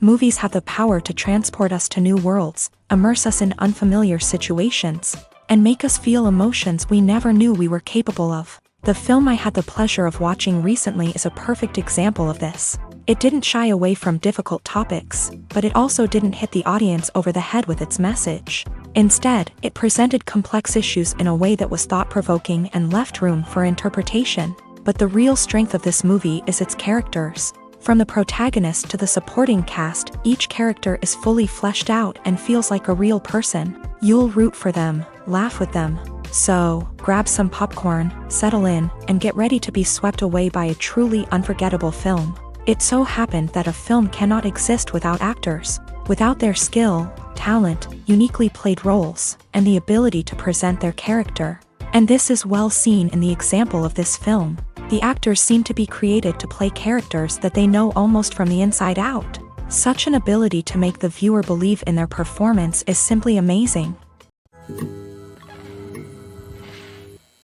Movies have the power to transport us to new worlds, immerse us in unfamiliar situations, and make us feel emotions we never knew we were capable of. The film I had the pleasure of watching recently is a perfect example of this. It didn't shy away from difficult topics, but it also didn't hit the audience over the head with its message. Instead, it presented complex issues in a way that was thought-provoking and left room for interpretation. But the real strength of this movie is its characters. From the protagonist to the supporting cast, each character is fully fleshed out and feels like a real person. You'll root for them, laugh with them. So, grab some popcorn, settle in, and get ready to be swept away by a truly unforgettable film. It so happened that a film cannot exist without actors. Without their skill, talent, uniquely played roles, and the ability to present their character. And this is well seen in the example of this film. The actors seem to be created to play characters that they know almost from the inside out. Such an ability to make the viewer believe in their performance is simply amazing.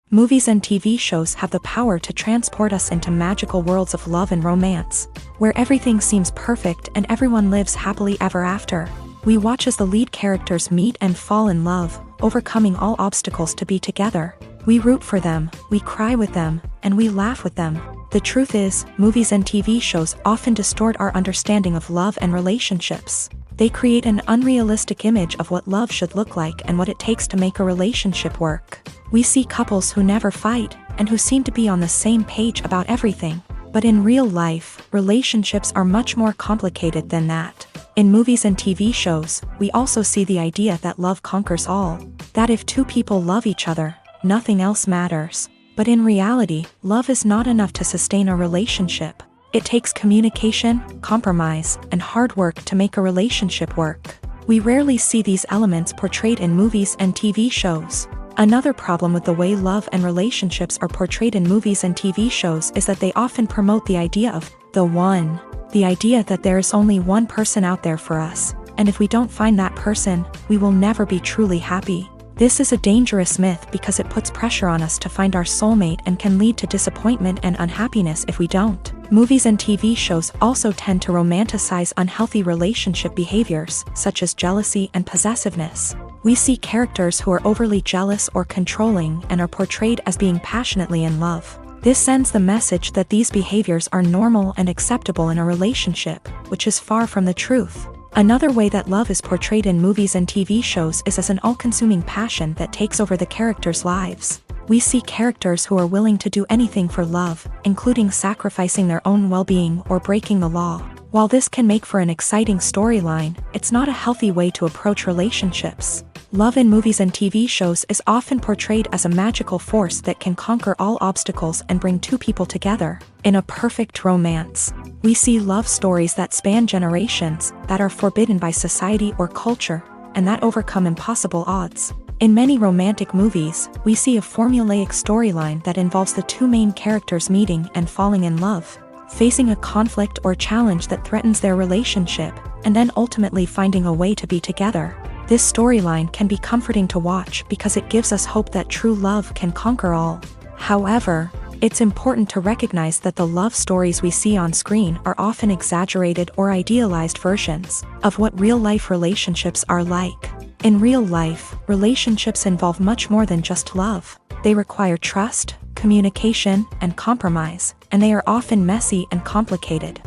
Movies and TV shows have the power to transport us into magical worlds of love and romance, where everything seems perfect and everyone lives happily ever after. We watch as the lead characters meet and fall in love, overcoming all obstacles to be together. We root for them, we cry with them, and we laugh with them. The truth is, movies and TV shows often distort our understanding of love and relationships. They create an unrealistic image of what love should look like and what it takes to make a relationship work. We see couples who never fight, and who seem to be on the same page about everything. But in real life, relationships are much more complicated than that. In movies and TV shows, we also see the idea that love conquers all. That if two people love each other, nothing else matters. But in reality, love is not enough to sustain a relationship. It takes communication, compromise, and hard work to make a relationship work. We rarely see these elements portrayed in movies and TV shows. Another problem with the way love and relationships are portrayed in movies and TV shows is that they often promote the idea of the one. The idea that there is only one person out there for us, and if we don't find that person, we will never be truly happy. This is a dangerous myth because it puts pressure on us to find our soulmate and can lead to disappointment and unhappiness if we don't. Movies and TV shows also tend to romanticize unhealthy relationship behaviors, such as jealousy and possessiveness. We see characters who are overly jealous or controlling and are portrayed as being passionately in love. This sends the message that these behaviors are normal and acceptable in a relationship, which is far from the truth. Another way that love is portrayed in movies and TV shows is as an all-consuming passion that takes over the characters' lives. We see characters who are willing to do anything for love, including sacrificing their own well-being or breaking the law. While this can make for an exciting storyline, it's not a healthy way to approach relationships. Love in movies and TV shows is often portrayed as a magical force that can conquer all obstacles and bring two people together. In a perfect romance, we see love stories that span generations, that are forbidden by society or culture, and that overcome impossible odds. In many romantic movies, we see a formulaic storyline that involves the two main characters meeting and falling in love, facing a conflict or challenge that threatens their relationship, and then ultimately finding a way to be together. This storyline can be comforting to watch because it gives us hope that true love can conquer all. However, it's important to recognize that the love stories we see on screen are often exaggerated or idealized versions of what real-life relationships are like. In real life, relationships involve much more than just love. They require trust, communication, and compromise, and they are often messy and complicated.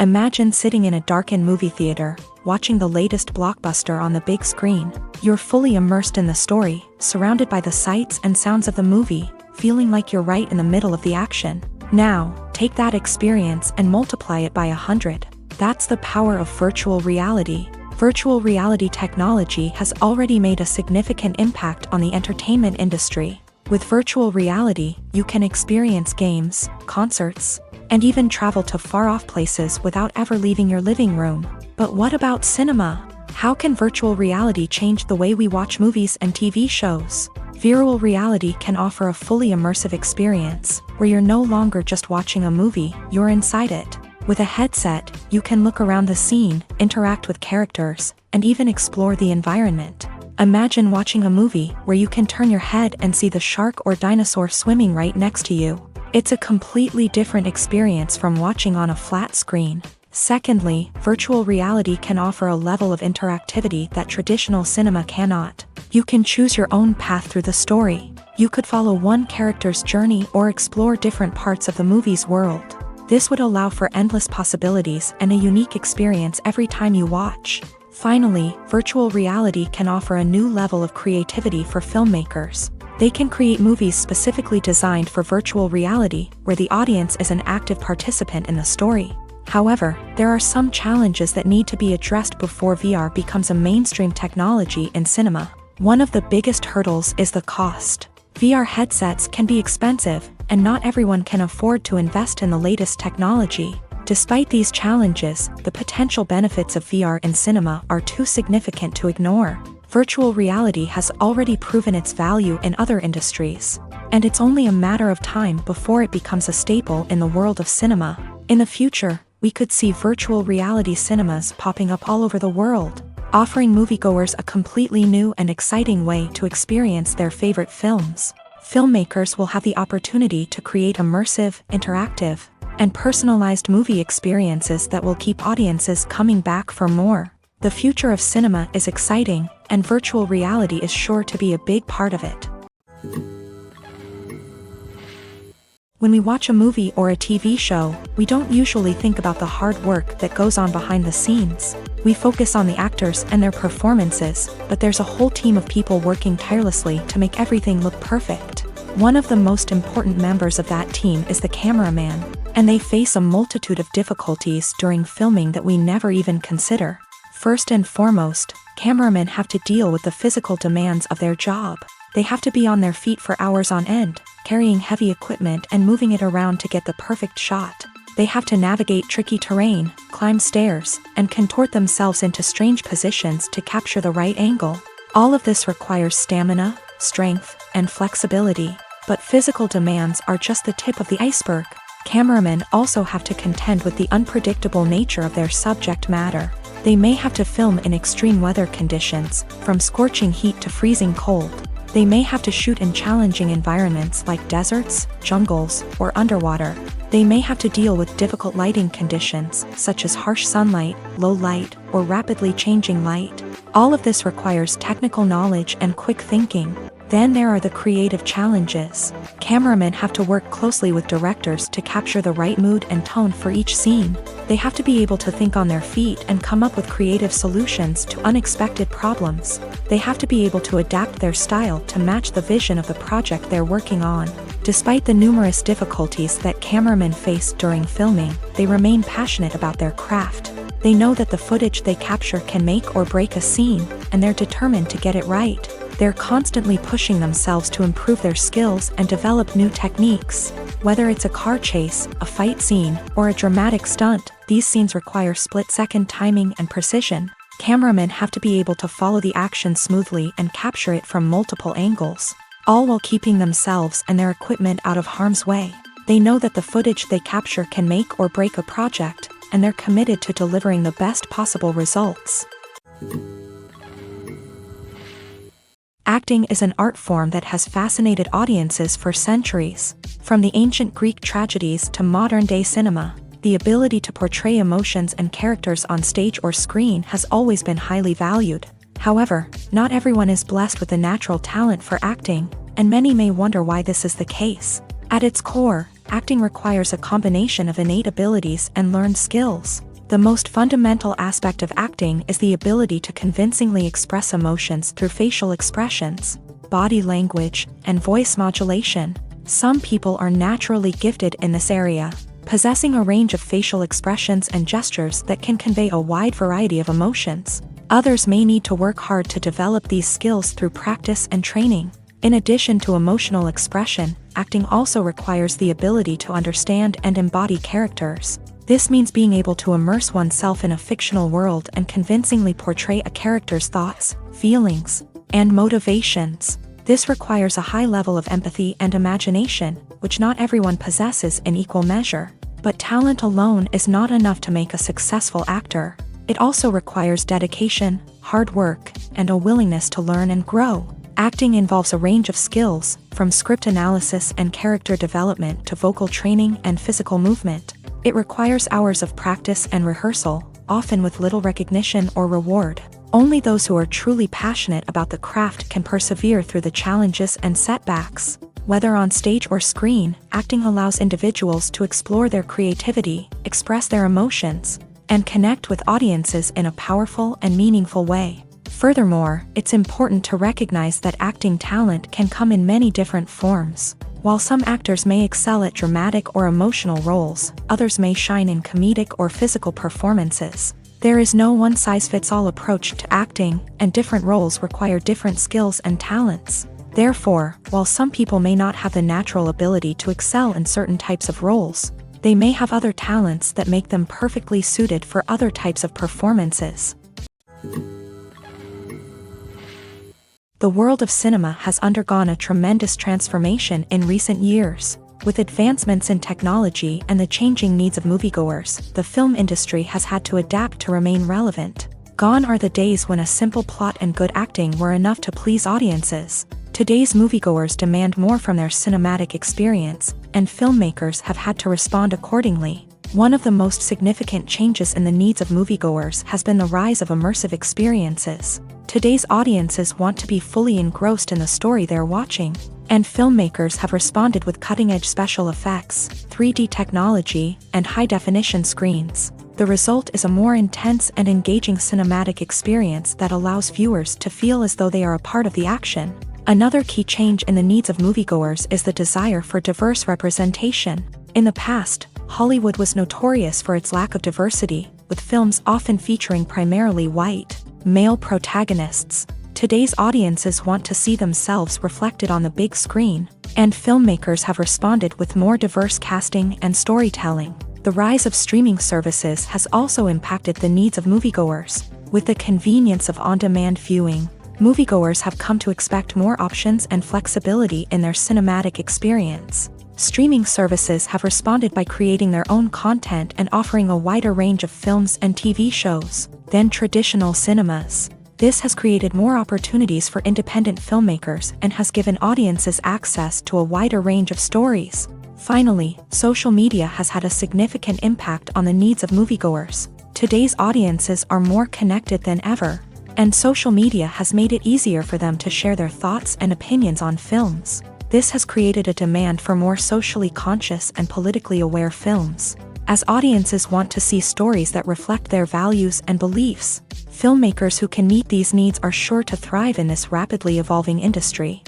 Imagine sitting in a darkened movie theater, watching the latest blockbuster on the big screen. You're fully immersed in the story, surrounded by the sights and sounds of the movie, feeling like you're right in the middle of the action. Now, take that experience and multiply it by 100. That's the power of virtual reality. Virtual reality technology has already made a significant impact on the entertainment industry. With virtual reality, you can experience games, concerts, and even travel to far-off places without ever leaving your living room. But what about cinema? How can virtual reality change the way we watch movies and TV shows? Virtual reality can offer a fully immersive experience, where you're no longer just watching a movie, you're inside it. With a headset, you can look around the scene, interact with characters, and even explore the environment. Imagine watching a movie where you can turn your head and see the shark or dinosaur swimming right next to you. It's a completely different experience from watching on a flat screen. Secondly, virtual reality can offer a level of interactivity that traditional cinema cannot. You can choose your own path through the story. You could follow one character's journey or explore different parts of the movie's world. This would allow for endless possibilities and a unique experience every time you watch. Finally, virtual reality can offer a new level of creativity for filmmakers. They can create movies specifically designed for virtual reality, where the audience is an active participant in the story. However, there are some challenges that need to be addressed before VR becomes a mainstream technology in cinema. One of the biggest hurdles is the cost. VR headsets can be expensive, and not everyone can afford to invest in the latest technology. Despite these challenges, the potential benefits of VR in cinema are too significant to ignore. Virtual reality has already proven its value in other industries, and it's only a matter of time before it becomes a staple in the world of cinema. In the future, we could see virtual reality cinemas popping up all over the world, offering moviegoers a completely new and exciting way to experience their favorite films. Filmmakers will have the opportunity to create immersive, interactive, and personalized movie experiences that will keep audiences coming back for more. The future of cinema is exciting, and virtual reality is sure to be a big part of it. When we watch a movie or a TV show, we don't usually think about the hard work that goes on behind the scenes. We focus on the actors and their performances, but there's a whole team of people working tirelessly to make everything look perfect. One of the most important members of that team is the cameraman, and they face a multitude of difficulties during filming that we never even consider. First and foremost, cameramen have to deal with the physical demands of their job. They have to be on their feet for hours on end, carrying heavy equipment and moving it around to get the perfect shot. They have to navigate tricky terrain, climb stairs, and contort themselves into strange positions to capture the right angle. All of this requires stamina, strength, and flexibility. But physical demands are just the tip of the iceberg. Cameramen also have to contend with the unpredictable nature of their subject matter. They may have to film in extreme weather conditions, from scorching heat to freezing cold. They may have to shoot in challenging environments like deserts, jungles, or underwater. They may have to deal with difficult lighting conditions, such as harsh sunlight, low light, or rapidly changing light. All of this requires technical knowledge and quick thinking. Then there are the creative challenges. Cameramen have to work closely with directors to capture the right mood and tone for each scene. They have to be able to think on their feet and come up with creative solutions to unexpected problems. They have to be able to adapt their style to match the vision of the project they're working on. Despite the numerous difficulties that cameramen face during filming, they remain passionate about their craft. They know that the footage they capture can make or break a scene, and they're determined to get it right. They're constantly pushing themselves to improve their skills and develop new techniques. Whether it's a car chase, a fight scene, or a dramatic stunt, these scenes require split-second timing and precision. Cameramen have to be able to follow the action smoothly and capture it from multiple angles, all while keeping themselves and their equipment out of harm's way. They know that the footage they capture can make or break a project, and they're committed to delivering the best possible results. Acting is an art form that has fascinated audiences for centuries. From the ancient Greek tragedies to modern-day cinema, the ability to portray emotions and characters on stage or screen has always been highly valued. However, not everyone is blessed with a natural talent for acting, and many may wonder why this is the case. At its core, acting requires a combination of innate abilities and learned skills. The most fundamental aspect of acting is the ability to convincingly express emotions through facial expressions, body language, and voice modulation. Some people are naturally gifted in this area, possessing a range of facial expressions and gestures that can convey a wide variety of emotions. Others may need to work hard to develop these skills through practice and training. In addition to emotional expression, acting also requires the ability to understand and embody characters. This means being able to immerse oneself in a fictional world and convincingly portray a character's thoughts, feelings, and motivations. This requires a high level of empathy and imagination, which not everyone possesses in equal measure. But talent alone is not enough to make a successful actor. It also requires dedication, hard work, and a willingness to learn and grow. Acting involves a range of skills, from script analysis and character development to vocal training and physical movement. It requires hours of practice and rehearsal, often with little recognition or reward. Only those who are truly passionate about the craft can persevere through the challenges and setbacks. Whether on stage or screen, acting allows individuals to explore their creativity, express their emotions, and connect with audiences in a powerful and meaningful way. Furthermore, it's important to recognize that acting talent can come in many different forms. While some actors may excel at dramatic or emotional roles, others may shine in comedic or physical performances. There is no one-size-fits-all approach to acting, and different roles require different skills and talents. Therefore, while some people may not have the natural ability to excel in certain types of roles, they may have other talents that make them perfectly suited for other types of performances. The world of cinema has undergone a tremendous transformation in recent years. With advancements in technology and the changing needs of moviegoers, the film industry has had to adapt to remain relevant. Gone are the days when a simple plot and good acting were enough to please audiences. Today's moviegoers demand more from their cinematic experience, and filmmakers have had to respond accordingly. One of the most significant changes in the needs of moviegoers has been the rise of immersive experiences. Today's audiences want to be fully engrossed in the story they're watching, and filmmakers have responded with cutting-edge special effects, 3D technology, and high-definition screens. The result is a more intense and engaging cinematic experience that allows viewers to feel as though they are a part of the action. Another key change in the needs of moviegoers is the desire for diverse representation. In the past, Hollywood was notorious for its lack of diversity, with films often featuring primarily white, male protagonists. Today's audiences want to see themselves reflected on the big screen, and filmmakers have responded with more diverse casting and storytelling. The rise of streaming services has also impacted the needs of moviegoers. With the convenience of on-demand viewing, moviegoers have come to expect more options and flexibility in their cinematic experience. Streaming services have responded by creating their own content and offering a wider range of films and TV shows than traditional cinemas. This has created more opportunities for independent filmmakers and has given audiences access to a wider range of stories. Finally, social media has had a significant impact on the needs of moviegoers. Today's audiences are more connected than ever, and social media has made it easier for them to share their thoughts and opinions on films. This has created a demand for more socially conscious and politically aware films. As audiences want to see stories that reflect their values and beliefs, filmmakers who can meet these needs are sure to thrive in this rapidly evolving industry.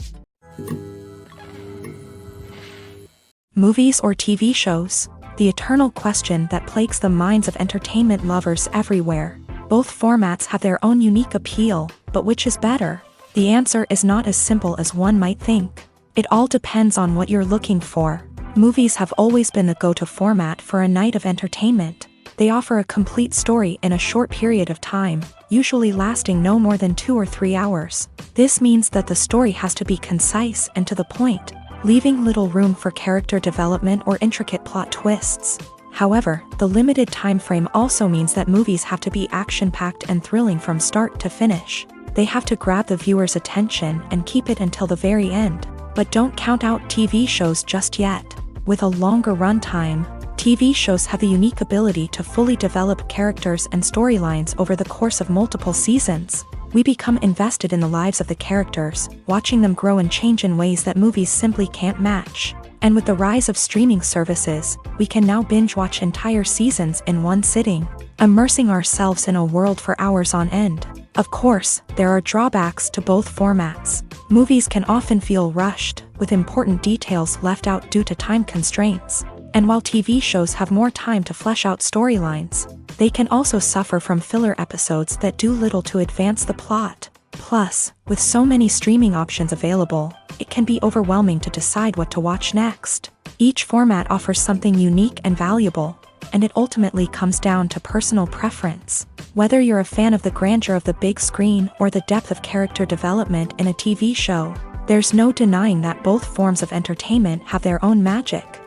Movies or TV shows? The eternal question that plagues the minds of entertainment lovers everywhere. Both formats have their own unique appeal, but which is better? The answer is not as simple as one might think. It all depends on what you're looking for. Movies have always been the go-to format for a night of entertainment. They offer a complete story in a short period of time, usually lasting no more than 2 or 3 hours. This means that the story has to be concise and to the point, leaving little room for character development or intricate plot twists. However, the limited time frame also means that movies have to be action-packed and thrilling from start to finish. They have to grab the viewer's attention and keep it until the very end. But don't count out TV shows just yet. With a longer runtime, TV shows have the unique ability to fully develop characters and storylines over the course of multiple seasons. We become invested in the lives of the characters, watching them grow and change in ways that movies simply can't match. And with the rise of streaming services, we can now binge-watch entire seasons in one sitting, immersing ourselves in a world for hours on end. Of course, there are drawbacks to both formats. Movies can often feel rushed, with important details left out due to time constraints. And while TV shows have more time to flesh out storylines, they can also suffer from filler episodes that do little to advance the plot. Plus, with so many streaming options available, it can be overwhelming to decide what to watch next. Each format offers something unique and valuable, and it ultimately comes down to personal preference. Whether you're a fan of the grandeur of the big screen or the depth of character development in a TV show, there's no denying that both forms of entertainment have their own magic.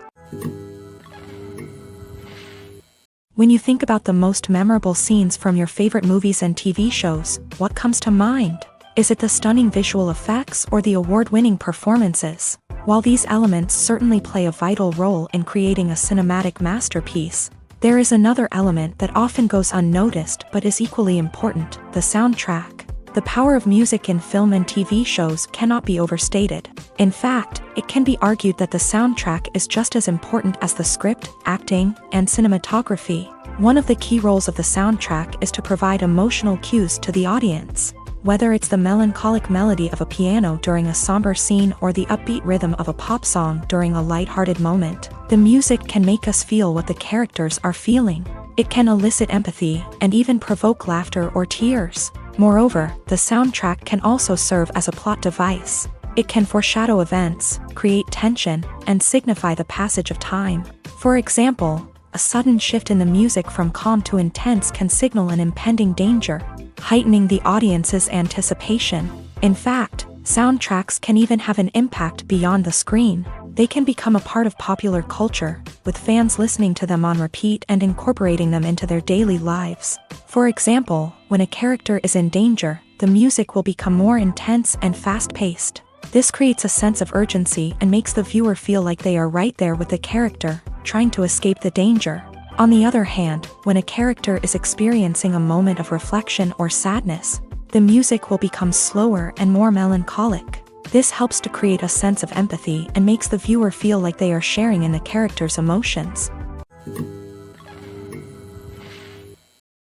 When you think about the most memorable scenes from your favorite movies and TV shows, what comes to mind? Is it the stunning visual effects or the award-winning performances? While these elements certainly play a vital role in creating a cinematic masterpiece, there is another element that often goes unnoticed but is equally important: the soundtrack. The power of music in film and TV shows cannot be overstated. In fact, it can be argued that the soundtrack is just as important as the script, acting, and cinematography. One of the key roles of the soundtrack is to provide emotional cues to the audience. Whether it's the melancholic melody of a piano during a somber scene or the upbeat rhythm of a pop song during a light-hearted moment, the music can make us feel what the characters are feeling. It can elicit empathy and even provoke laughter or tears. Moreover, the soundtrack can also serve as a plot device. It can foreshadow events, create tension, and signify the passage of time. For example, a sudden shift in the music from calm to intense can signal an impending danger, heightening the audience's anticipation. In fact, soundtracks can even have an impact beyond the screen. They can become a part of popular culture, with fans listening to them on repeat and incorporating them into their daily lives. For example, when a character is in danger, the music will become more intense and fast-paced. This creates a sense of urgency and makes the viewer feel like they are right there with the character, trying to escape the danger. On the other hand, when a character is experiencing a moment of reflection or sadness, the music will become slower and more melancholic. This helps to create a sense of empathy and makes the viewer feel like they are sharing in the character's emotions.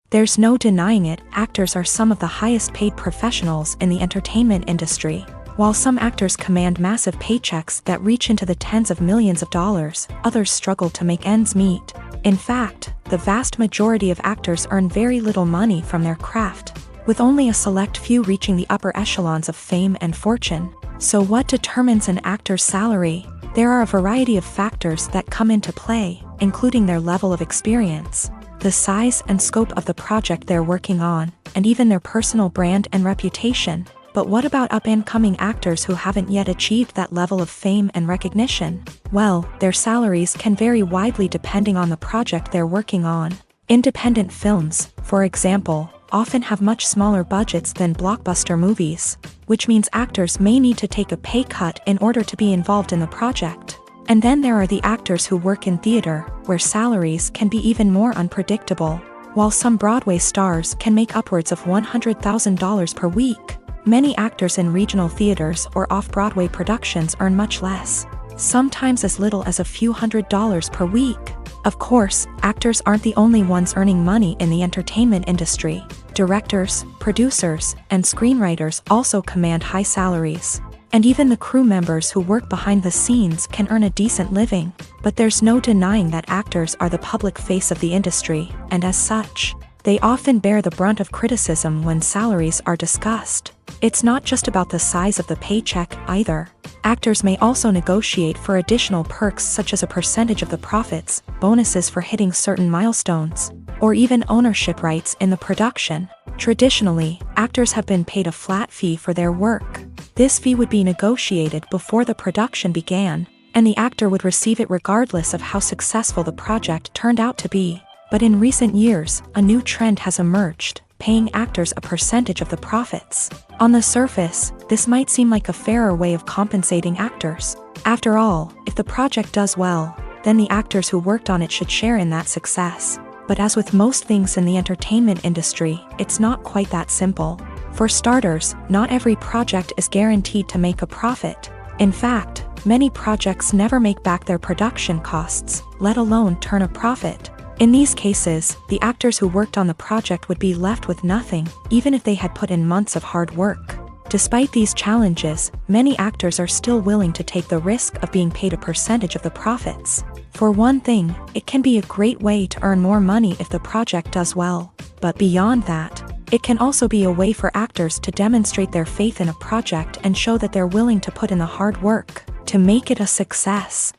There's no denying it, actors are some of the highest paid professionals in the entertainment industry. While some actors command massive paychecks that reach into the tens of millions of dollars, others struggle to make ends meet. In fact, the vast majority of actors earn very little money from their craft, with only a select few reaching the upper echelons of fame and fortune. So what determines an actor's salary? There are a variety of factors that come into play, including their level of experience, the size and scope of the project they're working on, and even their personal brand and reputation. But what about up-and-coming actors who haven't yet achieved that level of fame and recognition? Well, their salaries can vary widely depending on the project they're working on. Independent films, for example, often have much smaller budgets than blockbuster movies, which means actors may need to take a pay cut in order to be involved in the project. And then there are the actors who work in theater, where salaries can be even more unpredictable. While some Broadway stars can make upwards of $100,000 per week, many actors in regional theaters or off-Broadway productions earn much less, sometimes as little as a few $100s per week. Of course, actors aren't the only ones earning money in the entertainment industry. Directors, producers, and screenwriters also command high salaries. And even the crew members who work behind the scenes can earn a decent living. But there's no denying that actors are the public face of the industry, and as such, they often bear the brunt of criticism when salaries are discussed. It's not just about the size of the paycheck, either. Actors may also negotiate for additional perks such as a percentage of the profits, bonuses for hitting certain milestones, or even ownership rights in the production. Traditionally, actors have been paid a flat fee for their work. This fee would be negotiated before the production began, and the actor would receive it regardless of how successful the project turned out to be. But in recent years, a new trend has emerged, paying actors a percentage of the profits. On the surface, this might seem like a fairer way of compensating actors. After all, if the project does well, then the actors who worked on it should share in that success. But as with most things in the entertainment industry, it's not quite that simple. For starters, not every project is guaranteed to make a profit. In fact, many projects never make back their production costs, let alone turn a profit. In these cases, the actors who worked on the project would be left with nothing, even if they had put in months of hard work. Despite these challenges, many actors are still willing to take the risk of being paid a percentage of the profits. For one thing, it can be a great way to earn more money if the project does well. But beyond that, it can also be a way for actors to demonstrate their faith in a project and show that they're willing to put in the hard work to make it a success.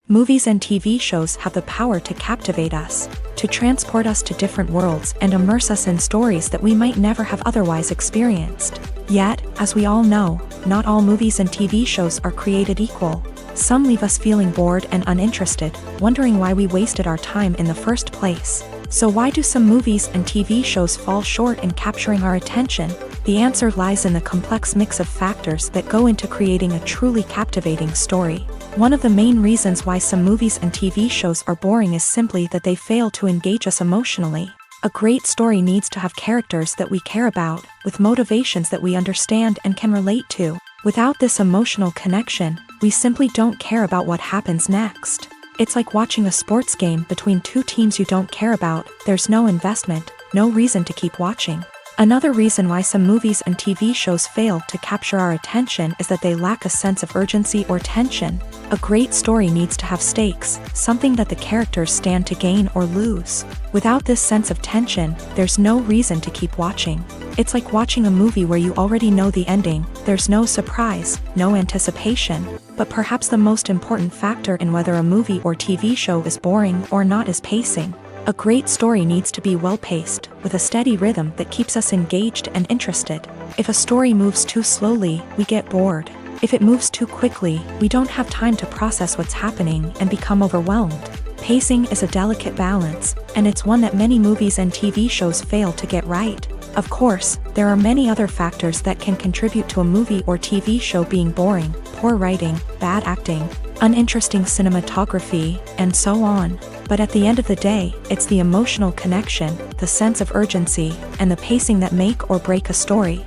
Movies and TV shows have the power to captivate us, to transport us to different worlds and immerse us in stories that we might never have otherwise experienced. Yet, as we all know, not all movies and TV shows are created equal. Some leave us feeling bored and uninterested, wondering why we wasted our time in the first place. So why do some movies and TV shows fall short in capturing our attention? The answer lies in the complex mix of factors that go into creating a truly captivating story. One of the main reasons why some movies and TV shows are boring is simply that they fail to engage us emotionally. A great story needs to have characters that we care about, with motivations that we understand and can relate to. Without this emotional connection, we simply don't care about what happens next. It's like watching a sports game between two teams you don't care about. There's no investment, no reason to keep watching. Another reason why some movies and TV shows fail to capture our attention is that they lack a sense of urgency or tension. A great story needs to have stakes, something that the characters stand to gain or lose. Without this sense of tension, there's no reason to keep watching. It's like watching a movie where you already know the ending. There's no surprise, no anticipation. But perhaps the most important factor in whether a movie or TV show is boring or not is pacing. A great story needs to be well-paced, with a steady rhythm that keeps us engaged and interested. If a story moves too slowly, we get bored. If it moves too quickly, we don't have time to process what's happening and become overwhelmed. Pacing is a delicate balance, and it's one that many movies and TV shows fail to get right. Of course, there are many other factors that can contribute to a movie or TV show being boring: poor writing, bad acting, uninteresting cinematography, and so on. But at the end of the day, it's the emotional connection, the sense of urgency, and the pacing that make or break a story.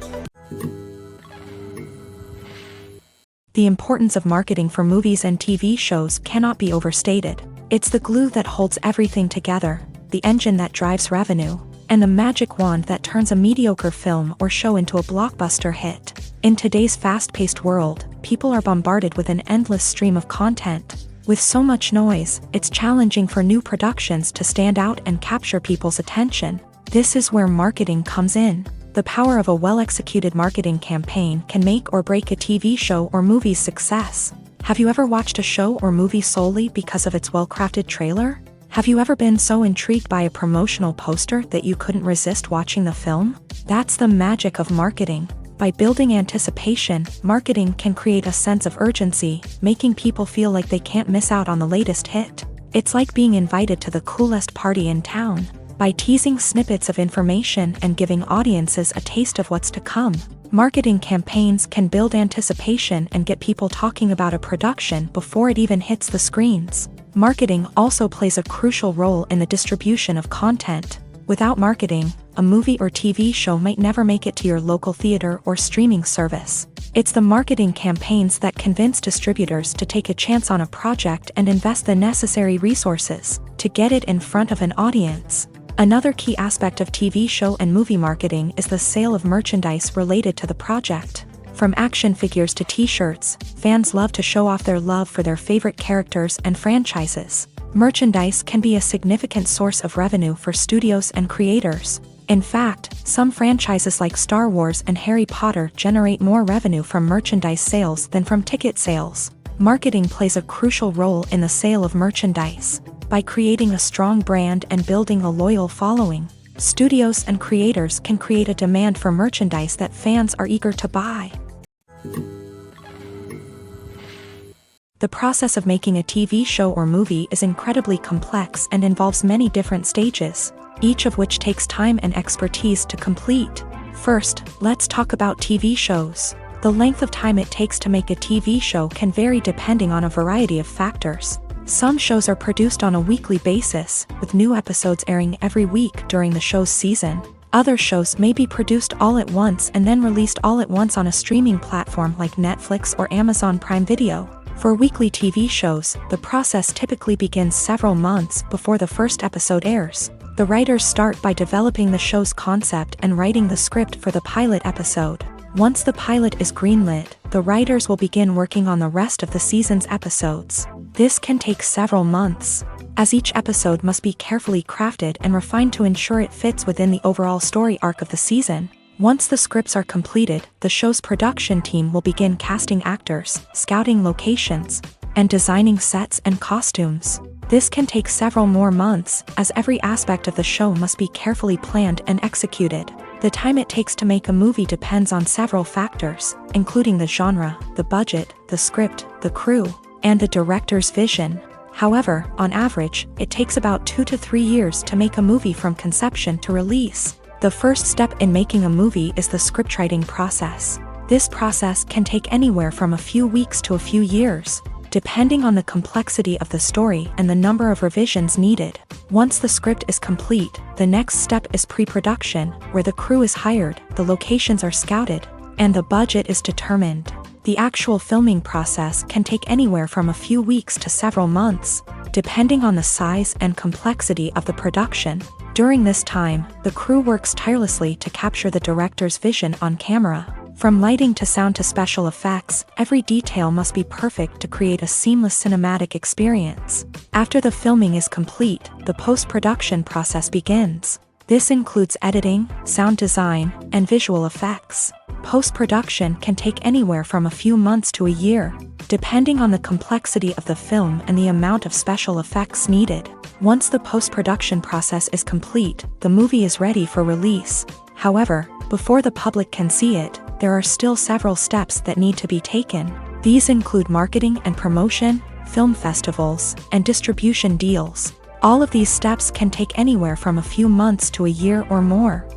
The importance of marketing for movies and TV shows cannot be overstated. It's the glue that holds everything together, the engine that drives revenue, and the magic wand that turns a mediocre film or show into a blockbuster hit. In today's fast-paced world, people are bombarded with an endless stream of content. With so much noise, it's challenging for new productions to stand out and capture people's attention. This is where marketing comes in. The power of a well-executed marketing campaign can make or break a TV show or movie's success. Have you ever watched a show or movie solely because of its well-crafted trailer? Have you ever been so intrigued by a promotional poster that you couldn't resist watching the film? That's the magic of marketing. By building anticipation, marketing can create a sense of urgency, making people feel like they can't miss out on the latest hit. It's like being invited to the coolest party in town. By teasing snippets of information and giving audiences a taste of what's to come, marketing campaigns can build anticipation and get people talking about a production before it even hits the screens. Marketing also plays a crucial role in the distribution of content. Without marketing, a movie or TV show might never make it to your local theater or streaming service. It's the marketing campaigns that convince distributors to take a chance on a project and invest the necessary resources to get it in front of an audience. Another key aspect of TV show and movie marketing is the sale of merchandise related to the project. From action figures to t-shirts, fans love to show off their love for their favorite characters and franchises. Merchandise can be a significant source of revenue for studios and creators. In fact, some franchises like Star Wars and Harry Potter generate more revenue from merchandise sales than from ticket sales. Marketing plays a crucial role in the sale of merchandise. By creating a strong brand and building a loyal following, studios and creators can create a demand for merchandise that fans are eager to buy. The process of making a TV show or movie is incredibly complex and involves many different stages, each of which takes time and expertise to complete. First, let's talk about TV shows. The length of time it takes to make a TV show can vary depending on a variety of factors. Some shows are produced on a weekly basis, with new episodes airing every week during the show's season. Other shows may be produced all at once and then released all at once on a streaming platform like Netflix or Amazon Prime Video. For weekly TV shows, the process typically begins several months before the first episode airs. The writers start by developing the show's concept and writing the script for the pilot episode. Once the pilot is greenlit, the writers will begin working on the rest of the season's episodes. This can take several months, as each episode must be carefully crafted and refined to ensure it fits within the overall story arc of the season. Once the scripts are completed, the show's production team will begin casting actors, scouting locations, and designing sets and costumes. This can take several more months, as every aspect of the show must be carefully planned and executed. The time it takes to make a movie depends on several factors, including the genre, the budget, the script, the crew, and the director's vision. However, on average, it takes about 2 to 3 years to make a movie from conception to release. The first step in making a movie is the scriptwriting process. This process can take anywhere from a few weeks to a few years, depending on the complexity of the story and the number of revisions needed. Once the script is complete, the next step is pre-production, where the crew is hired, the locations are scouted, and the budget is determined. The actual filming process can take anywhere from a few weeks to several months, depending on the size and complexity of the production. During this time, the crew works tirelessly to capture the director's vision on camera. From lighting to sound to special effects, every detail must be perfect to create a seamless cinematic experience. After the filming is complete, the post-production process begins. This includes editing, sound design, and visual effects. Post-production can take anywhere from a few months to a year, depending on the complexity of the film and the amount of special effects needed. Once the post-production process is complete, the movie is ready for release. However, before the public can see it, there are still several steps that need to be taken. These include marketing and promotion, film festivals, and distribution deals. All of these steps can take anywhere from a few months to a year or more.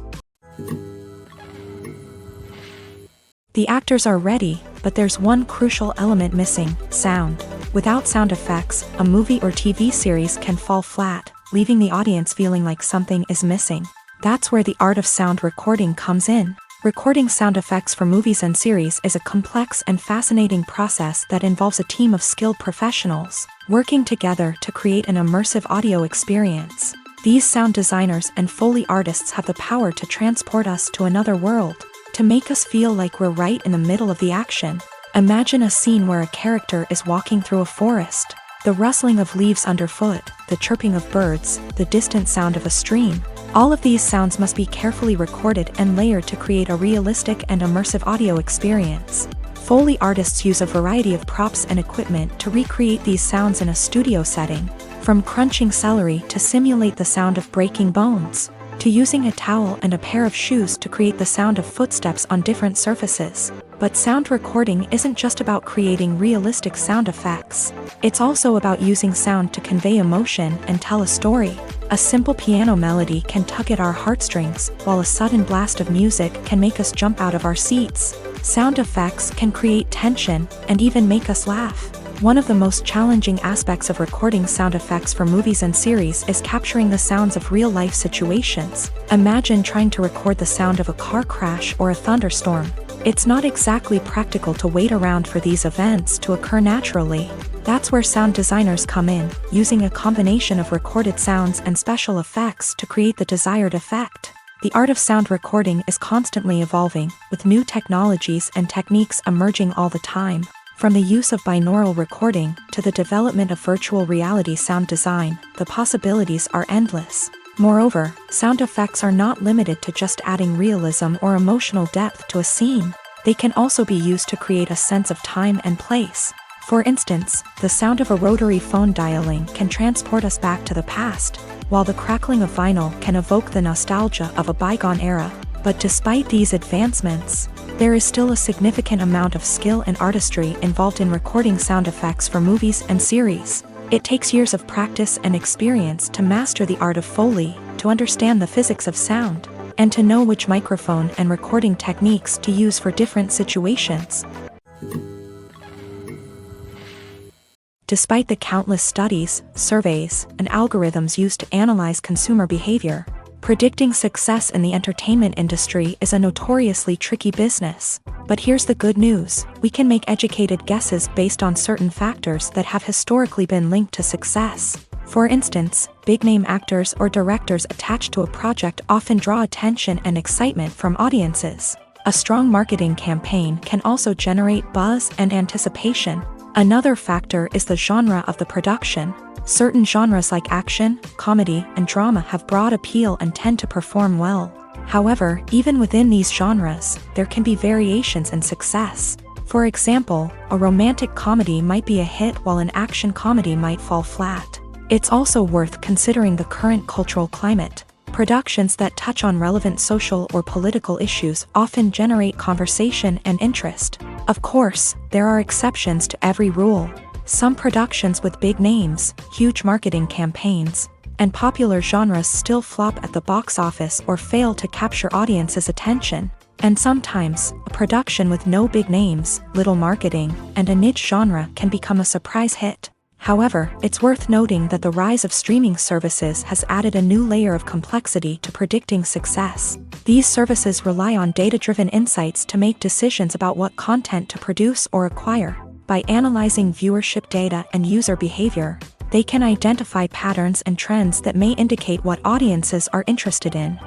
The actors are ready, but there's one crucial element missing: sound. Without sound effects, a movie or TV series can fall flat, leaving the audience feeling like something is missing. That's where the art of sound recording comes in. Recording sound effects for movies and series is a complex and fascinating process that involves a team of skilled professionals working together to create an immersive audio experience. These sound designers and Foley artists have the power to transport us to another world, to make us feel like we're right in the middle of the action. Imagine a scene where a character is walking through a forest. The rustling of leaves underfoot, the chirping of birds, the distant sound of a stream. All of these sounds must be carefully recorded and layered to create a realistic and immersive audio experience. Foley artists use a variety of props and equipment to recreate these sounds in a studio setting, from crunching celery to simulate the sound of breaking bones, to using a towel and a pair of shoes to create the sound of footsteps on different surfaces. But sound recording isn't just about creating realistic sound effects. It's also about using sound to convey emotion and tell a story. A simple piano melody can tug at our heartstrings, while a sudden blast of music can make us jump out of our seats. Sound effects can create tension and even make us laugh. One of the most challenging aspects of recording sound effects for movies and series is capturing the sounds of real-life situations. Imagine trying to record the sound of a car crash or a thunderstorm. It's not exactly practical to wait around for these events to occur naturally. That's where sound designers come in, using a combination of recorded sounds and special effects to create the desired effect. The art of sound recording is constantly evolving, with new technologies and techniques emerging all the time. From the use of binaural recording to the development of virtual reality sound design, the possibilities are endless. Moreover, sound effects are not limited to just adding realism or emotional depth to a scene. They can also be used to create a sense of time and place. For instance, the sound of a rotary phone dialing can transport us back to the past, while the crackling of vinyl can evoke the nostalgia of a bygone era. But despite these advancements, there is still a significant amount of skill and artistry involved in recording sound effects for movies and series. It takes years of practice and experience to master the art of Foley, to understand the physics of sound, and to know which microphone and recording techniques to use for different situations. Despite the countless studies, surveys, and algorithms used to analyze consumer behavior, predicting success in the entertainment industry is a notoriously tricky business. But here's the good news: we can make educated guesses based on certain factors that have historically been linked to success. For instance, big-name actors or directors attached to a project often draw attention and excitement from audiences. A strong marketing campaign can also generate buzz and anticipation. Another factor is the genre of the production. Certain genres like action, comedy, and drama have broad appeal and tend to perform well. However, even within these genres, there can be variations in success. For example, a romantic comedy might be a hit while an action comedy might fall flat. It's also worth considering the current cultural climate. Productions that touch on relevant social or political issues often generate conversation and interest. Of course, there are exceptions to every rule. Some productions with big names, huge marketing campaigns, and popular genres still flop at the box office or fail to capture audiences' attention. And sometimes, a production with no big names, little marketing, and a niche genre can become a surprise hit. However, it's worth noting that the rise of streaming services has added a new layer of complexity to predicting success. These services rely on data-driven insights to make decisions about what content to produce or acquire. By analyzing viewership data and user behavior, they can identify patterns and trends that may indicate what audiences are interested in.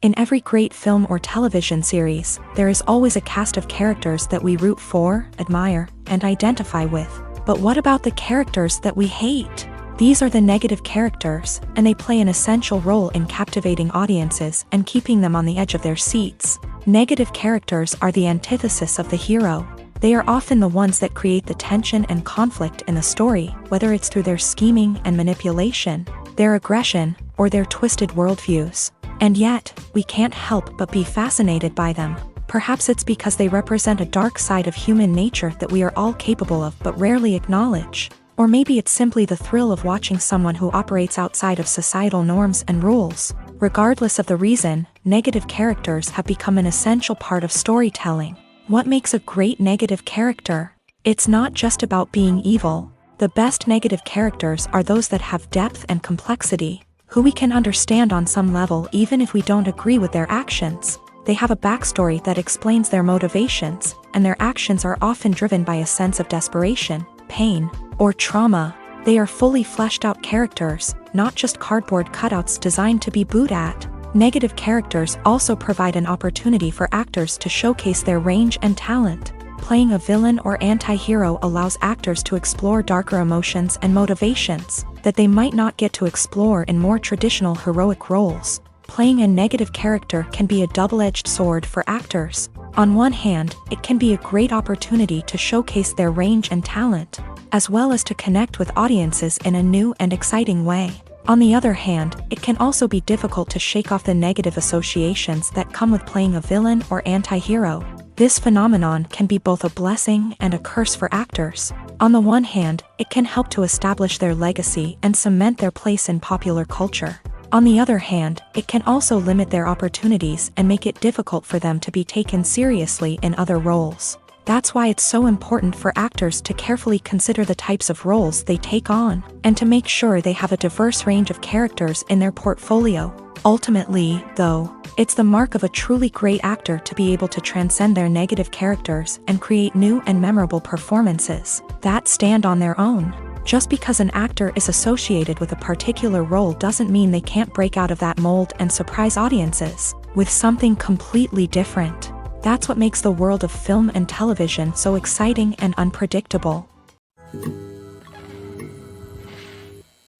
In every great film or television series, there is always a cast of characters that we root for, admire, and identify with. But what about the characters that we hate? These are the negative characters, and they play an essential role in captivating audiences and keeping them on the edge of their seats. Negative characters are the antithesis of the hero. They are often the ones that create the tension and conflict in the story, whether it's through their scheming and manipulation, their aggression, or their twisted worldviews. And yet, we can't help but be fascinated by them. Perhaps it's because they represent a dark side of human nature that we are all capable of but rarely acknowledge. Or maybe it's simply the thrill of watching someone who operates outside of societal norms and rules. Regardless of the reason, negative characters have become an essential part of storytelling. What makes a great negative character? It's not just about being evil. The best negative characters are those that have depth and complexity, who we can understand on some level even if we don't agree with their actions. They have a backstory that explains their motivations, and their actions are often driven by a sense of desperation, pain, or trauma. They are fully fleshed out characters, not just cardboard cutouts designed to be booed at. Negative characters also provide an opportunity for actors to showcase their range and talent. Playing a villain or anti-hero allows actors to explore darker emotions and motivations that they might not get to explore in more traditional heroic roles. Playing a negative character can be a double-edged sword for actors. On one hand, it can be a great opportunity to showcase their range and talent, as well as to connect with audiences in a new and exciting way. On the other hand, it can also be difficult to shake off the negative associations that come with playing a villain or anti-hero. This phenomenon can be both a blessing and a curse for actors. On the one hand, it can help to establish their legacy and cement their place in popular culture. On the other hand, it can also limit their opportunities and make it difficult for them to be taken seriously in other roles. That's why it's so important for actors to carefully consider the types of roles they take on, and to make sure they have a diverse range of characters in their portfolio. Ultimately, though, it's the mark of a truly great actor to be able to transcend their negative characters and create new and memorable performances that stand on their own. Just because an actor is associated with a particular role doesn't mean they can't break out of that mold and surprise audiences with something completely different. That's what makes the world of film and television so exciting and unpredictable.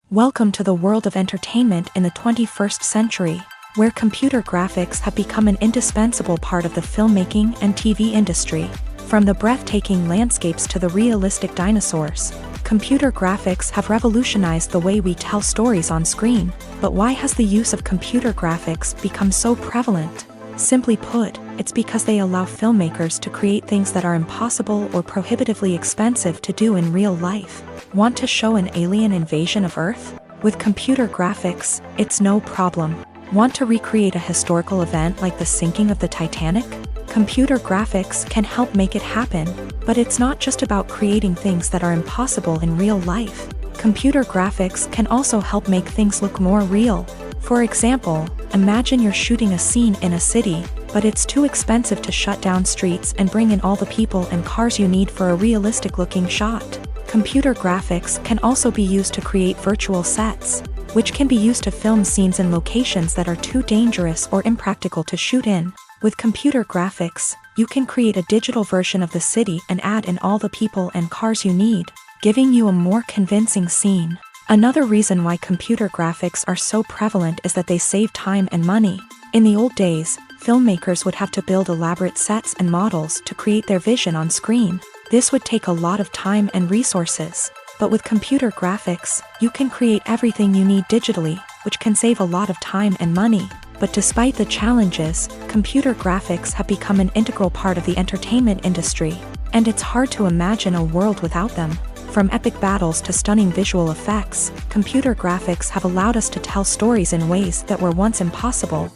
Welcome to the world of entertainment in the 21st century, where computer graphics have become an indispensable part of the filmmaking and TV industry. From the breathtaking landscapes to the realistic dinosaurs, computer graphics have revolutionized the way we tell stories on screen. But why has the use of computer graphics become so prevalent? Simply put, it's because they allow filmmakers to create things that are impossible or prohibitively expensive to do in real life. Want to show an alien invasion of Earth? With computer graphics, it's no problem. Want to recreate a historical event like the sinking of the Titanic? Computer graphics can help make it happen. But it's not just about creating things that are impossible in real life. Computer graphics can also help make things look more real. For example, imagine you're shooting a scene in a city, but it's too expensive to shut down streets and bring in all the people and cars you need for a realistic-looking shot. Computer graphics can also be used to create virtual sets, which can be used to film scenes in locations that are too dangerous or impractical to shoot in. With computer graphics, you can create a digital version of the city and add in all the people and cars you need, giving you a more convincing scene. Another reason why computer graphics are so prevalent is that they save time and money. In the old days, filmmakers would have to build elaborate sets and models to create their vision on screen. This would take a lot of time and resources. But with computer graphics, you can create everything you need digitally, which can save a lot of time and money. But despite the challenges, computer graphics have become an integral part of the entertainment industry. And it's hard to imagine a world without them. From epic battles to stunning visual effects, computer graphics have allowed us to tell stories in ways that were once impossible.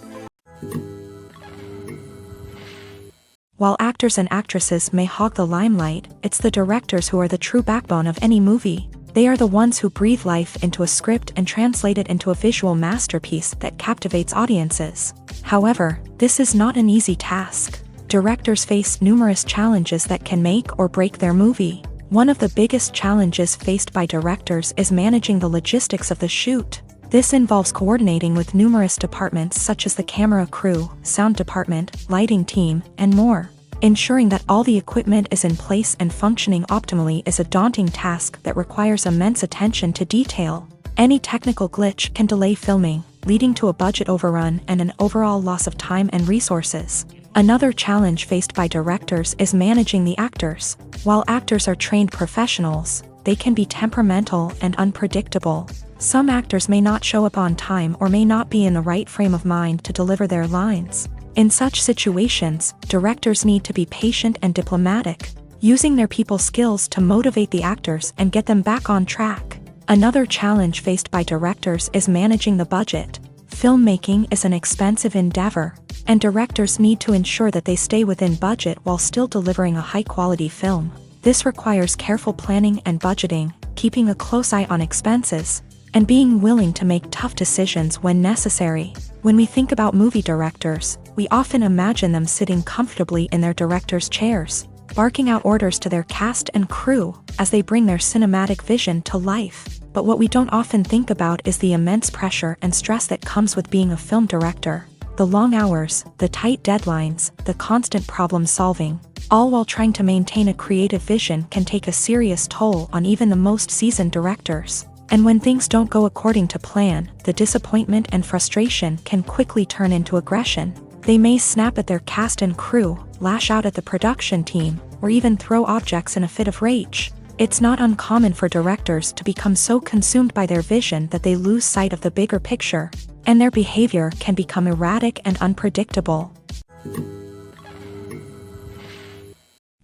While actors and actresses may hog the limelight, it's the directors who are the true backbone of any movie. They are the ones who breathe life into a script and translate it into a visual masterpiece that captivates audiences. However, this is not an easy task. Directors face numerous challenges that can make or break their movie. One of the biggest challenges faced by directors is managing the logistics of the shoot. This involves coordinating with numerous departments such as the camera crew, sound department, lighting team, and more. Ensuring that all the equipment is in place and functioning optimally is a daunting task that requires immense attention to detail. Any technical glitch can delay filming, leading to a budget overrun and an overall loss of time and resources. Another challenge faced by directors is managing the actors. While actors are trained professionals, they can be temperamental and unpredictable. Some actors may not show up on time or may not be in the right frame of mind to deliver their lines. In such situations, directors need to be patient and diplomatic, using their people skills to motivate the actors and get them back on track. Another challenge faced by directors is managing the budget. Filmmaking is an expensive endeavor, and directors need to ensure that they stay within budget while still delivering a high-quality film. This requires careful planning and budgeting, keeping a close eye on expenses, and being willing to make tough decisions when necessary. When we think about movie directors, we often imagine them sitting comfortably in their director's chairs, barking out orders to their cast and crew as they bring their cinematic vision to life. But what we don't often think about is the immense pressure and stress that comes with being a film director. The long hours, the tight deadlines, the constant problem solving, all while trying to maintain a creative vision can take a serious toll on even the most seasoned directors. And when things don't go according to plan, the disappointment and frustration can quickly turn into aggression. They may snap at their cast and crew, lash out at the production team, or even throw objects in a fit of rage. It's not uncommon for directors to become so consumed by their vision that they lose sight of the bigger picture, and their behavior can become erratic and unpredictable.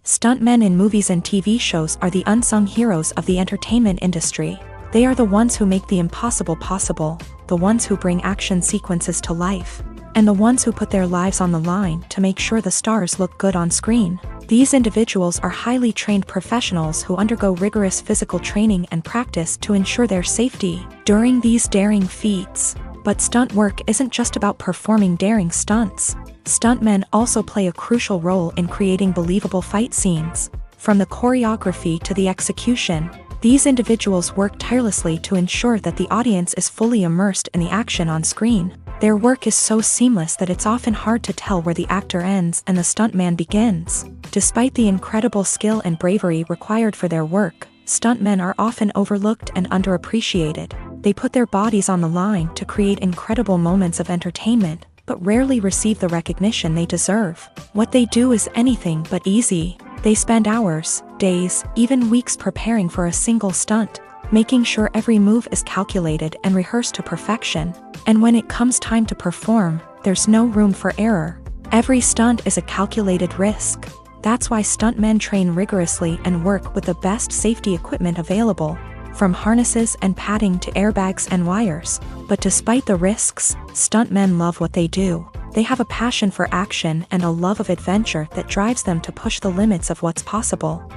Stuntmen in movies and TV shows are the unsung heroes of the entertainment industry. They are the ones who make the impossible possible, the ones who bring action sequences to life, and the ones who put their lives on the line to make sure the stars look good on screen. These individuals are highly trained professionals who undergo rigorous physical training and practice to ensure their safety during these daring feats. But stunt work isn't just about performing daring stunts. Stuntmen also play a crucial role in creating believable fight scenes. From the choreography to the execution, these individuals work tirelessly to ensure that the audience is fully immersed in the action on screen. Their work is so seamless that it's often hard to tell where the actor ends and the stuntman begins. Despite the incredible skill and bravery required for their work, stuntmen are often overlooked and underappreciated. They put their bodies on the line to create incredible moments of entertainment, but rarely receive the recognition they deserve. What they do is anything but easy. They spend hours, days, even weeks preparing for a single stunt, making sure every move is calculated and rehearsed to perfection. And when it comes time to perform, there's no room for error. Every stunt is a calculated risk. That's why stuntmen train rigorously and work with the best safety equipment available, from harnesses and padding to airbags and wires. But despite the risks, stuntmen love what they do. They have a passion for action and a love of adventure that drives them to push the limits of what's possible.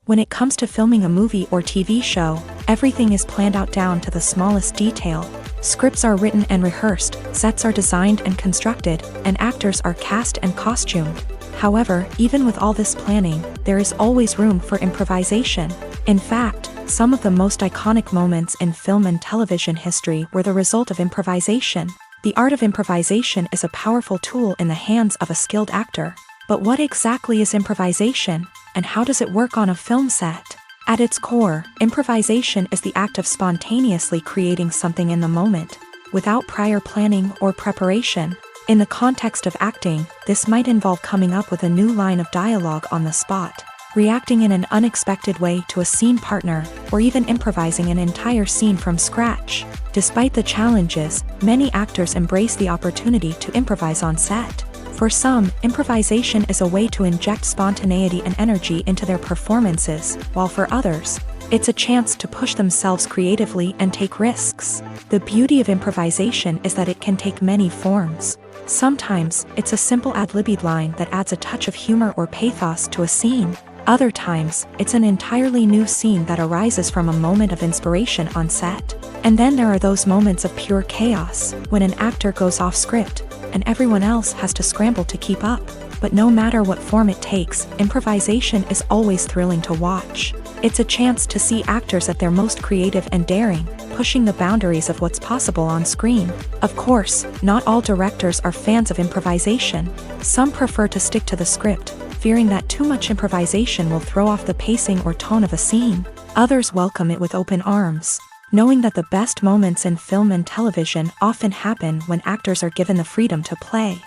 When it comes to filming a movie or TV show, everything is planned out down to the smallest detail. Scripts are written and rehearsed, sets are designed and constructed, and actors are cast and costumed. However, even with all this planning, there is always room for improvisation. In fact, some of the most iconic moments in film and television history were the result of improvisation. The art of improvisation is a powerful tool in the hands of a skilled actor. But what exactly is improvisation, and how does it work on a film set? At its core, improvisation is the act of spontaneously creating something in the moment, without prior planning or preparation. In the context of acting, this might involve coming up with a new line of dialogue on the spot, reacting in an unexpected way to a scene partner, or even improvising an entire scene from scratch. Despite the challenges, many actors embrace the opportunity to improvise on set. For some, improvisation is a way to inject spontaneity and energy into their performances, while for others, it's a chance to push themselves creatively and take risks. The beauty of improvisation is that it can take many forms. Sometimes, it's a simple ad-libbed line that adds a touch of humor or pathos to a scene. Other times, it's an entirely new scene that arises from a moment of inspiration on set. And then there are those moments of pure chaos, when an actor goes off script, and everyone else has to scramble to keep up. But no matter what form it takes, improvisation is always thrilling to watch. It's a chance to see actors at their most creative and daring, pushing the boundaries of what's possible on screen. Of course, not all directors are fans of improvisation. Some prefer to stick to the script, fearing that too much improvisation will throw off the pacing or tone of a scene. Others welcome it with open arms, knowing that the best moments in film and television often happen when actors are given the freedom to play.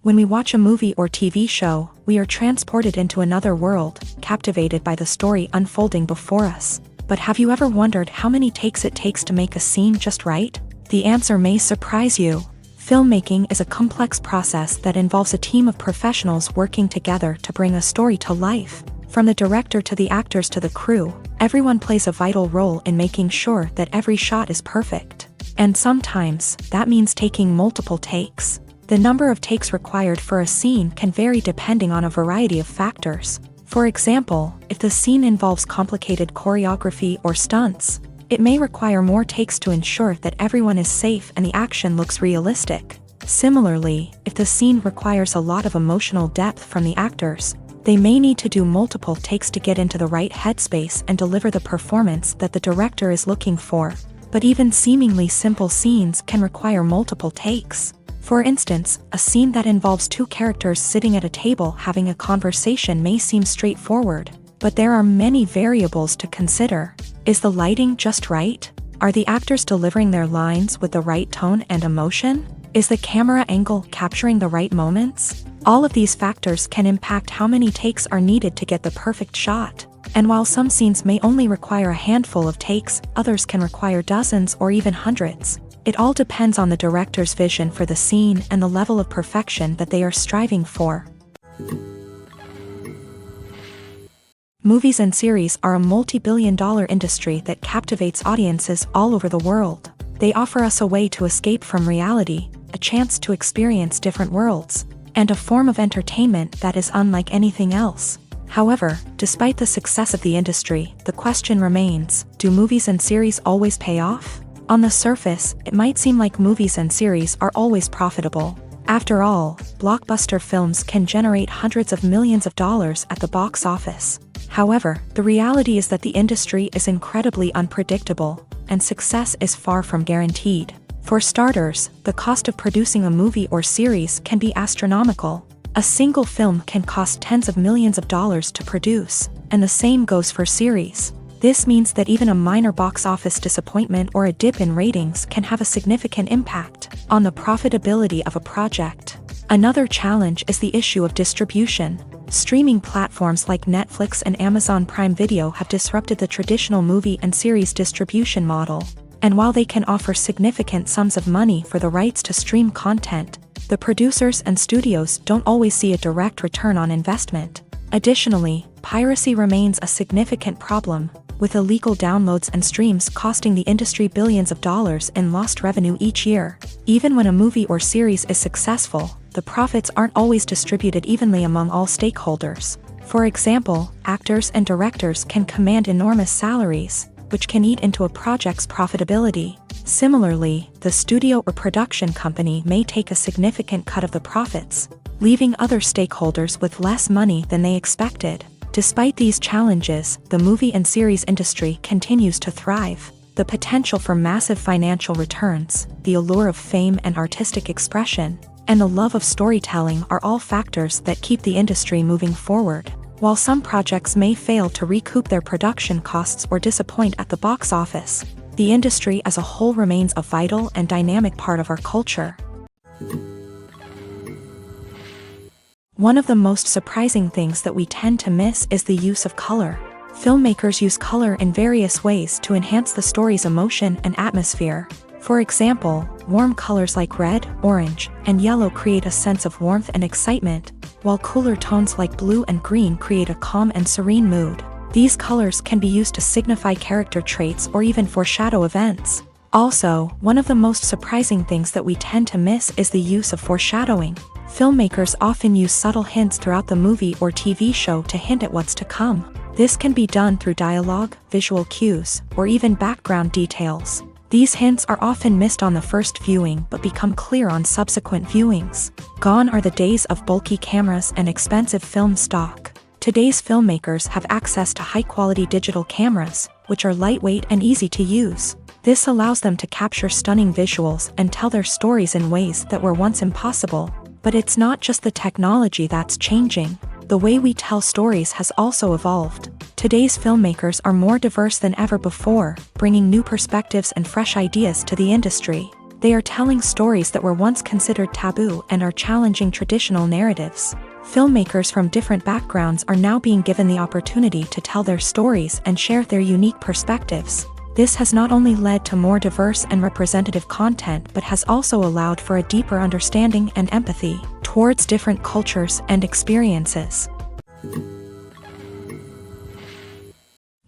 When we watch a movie or TV show, we are transported into another world, captivated by the story unfolding before us. But have you ever wondered how many takes it takes to make a scene just right? The answer may surprise you. Filmmaking is a complex process that involves a team of professionals working together to bring a story to life. From the director to the actors to the crew, everyone plays a vital role in making sure that every shot is perfect. And sometimes, that means taking multiple takes. The number of takes required for a scene can vary depending on a variety of factors. For example, if the scene involves complicated choreography or stunts, it may require more takes to ensure that everyone is safe and the action looks realistic. Similarly, if the scene requires a lot of emotional depth from the actors, they may need to do multiple takes to get into the right headspace and deliver the performance that the director is looking for. But even seemingly simple scenes can require multiple takes. For instance, a scene that involves two characters sitting at a table having a conversation may seem straightforward, but there are many variables to consider. Is the lighting just right? Are the actors delivering their lines with the right tone and emotion? Is the camera angle capturing the right moments? All of these factors can impact how many takes are needed to get the perfect shot. And while some scenes may only require a handful of takes, others can require dozens or even hundreds. It all depends on the director's vision for the scene and the level of perfection that they are striving for. Movies and series are a multi-billion-dollar industry that captivates audiences all over the world. They offer us a way to escape from reality, a chance to experience different worlds, and a form of entertainment that is unlike anything else. However, despite the success of the industry, the question remains, do movies and series always pay off? On the surface, it might seem like movies and series are always profitable. After all, blockbuster films can generate hundreds of millions of dollars at the box office. However, the reality is that the industry is incredibly unpredictable, and success is far from guaranteed. For starters, the cost of producing a movie or series can be astronomical. A single film can cost tens of millions of dollars to produce, and the same goes for series. This means that even a minor box office disappointment or a dip in ratings can have a significant impact on the profitability of a project. Another challenge is the issue of distribution. Streaming platforms like Netflix and Amazon Prime Video have disrupted the traditional movie and series distribution model. And while they can offer significant sums of money for the rights to stream content, the producers and studios don't always see a direct return on investment. Additionally, piracy remains a significant problem, with illegal downloads and streams costing the industry billions of dollars in lost revenue each year. Even when a movie or series is successful, the profits aren't always distributed evenly among all stakeholders. For example, actors and directors can command enormous salaries, which can eat into a project's profitability. Similarly, the studio or production company may take a significant cut of the profits, leaving other stakeholders with less money than they expected. Despite these challenges, the movie and series industry continues to thrive. The potential for massive financial returns, the allure of fame and artistic expression, and the love of storytelling are all factors that keep the industry moving forward. While some projects may fail to recoup their production costs or disappoint at the box office, the industry as a whole remains a vital and dynamic part of our culture. One of the most surprising things that we tend to miss is the use of color. Filmmakers use color in various ways to enhance the story's emotion and atmosphere. For example, warm colors like red, orange, and yellow create a sense of warmth and excitement, while cooler tones like blue and green create a calm and serene mood. These colors can be used to signify character traits or even foreshadow events. Also, one of the most surprising things that we tend to miss is the use of foreshadowing. Filmmakers often use subtle hints throughout the movie or TV show to hint at what's to come. This can be done through dialogue, visual cues, or even background details. These hints are often missed on the first viewing but become clear on subsequent viewings. Gone are the days of bulky cameras and expensive film stock. Today's filmmakers have access to high-quality digital cameras, which are lightweight and easy to use. This allows them to capture stunning visuals and tell their stories in ways that were once impossible. But it's not just the technology that's changing. The way we tell stories has also evolved. Today's filmmakers are more diverse than ever before, bringing new perspectives and fresh ideas to the industry. They are telling stories that were once considered taboo and are challenging traditional narratives. Filmmakers from different backgrounds are now being given the opportunity to tell their stories and share their unique perspectives. This has not only led to more diverse and representative content but has also allowed for a deeper understanding and empathy towards different cultures and experiences.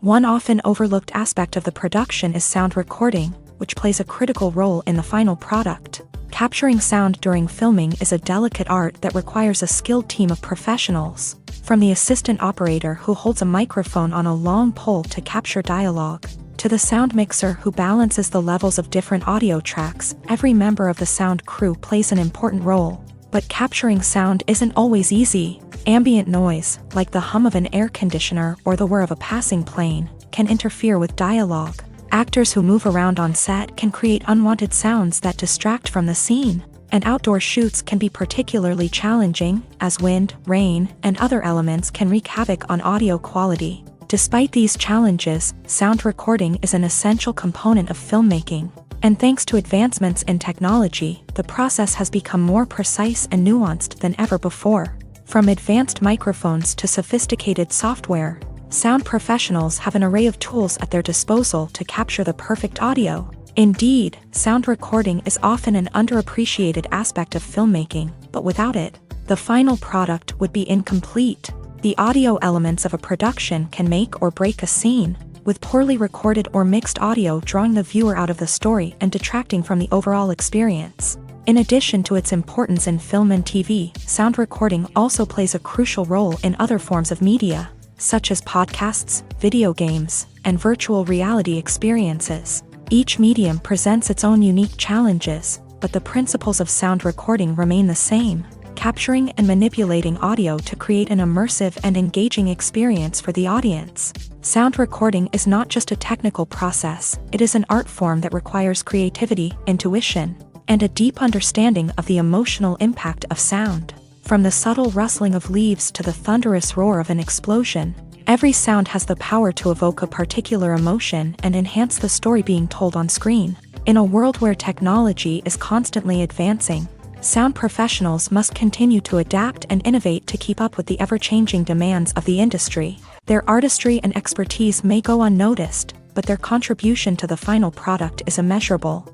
One often overlooked aspect of the production is sound recording, which plays a critical role in the final product. Capturing sound during filming is a delicate art that requires a skilled team of professionals. From the assistant operator who holds a microphone on a long pole to capture dialogue, to the sound mixer who balances the levels of different audio tracks, every member of the sound crew plays an important role. But capturing sound isn't always easy. Ambient noise, like the hum of an air conditioner or the whir of a passing plane, can interfere with dialogue. Actors who move around on set can create unwanted sounds that distract from the scene. And outdoor shoots can be particularly challenging, as wind, rain, and other elements can wreak havoc on audio quality. Despite these challenges, sound recording is an essential component of filmmaking. And thanks to advancements in technology, the process has become more precise and nuanced than ever before. From advanced microphones to sophisticated software, sound professionals have an array of tools at their disposal to capture the perfect audio. Indeed, sound recording is often an underappreciated aspect of filmmaking, but without it, the final product would be incomplete. The audio elements of a production can make or break a scene, with poorly recorded or mixed audio drawing the viewer out of the story and detracting from the overall experience. In addition to its importance in film and TV, sound recording also plays a crucial role in other forms of media, such as podcasts, video games, and virtual reality experiences. Each medium presents its own unique challenges, but the principles of sound recording remain the same. Capturing and manipulating audio to create an immersive and engaging experience for the audience. Sound recording is not just a technical process, it is an art form that requires creativity, intuition, and a deep understanding of the emotional impact of sound. From the subtle rustling of leaves to the thunderous roar of an explosion, every sound has the power to evoke a particular emotion and enhance the story being told on screen. In a world where technology is constantly advancing, sound professionals must continue to adapt and innovate to keep up with the ever-changing demands of the industry. Their artistry and expertise may go unnoticed, but their contribution to the final product is immeasurable.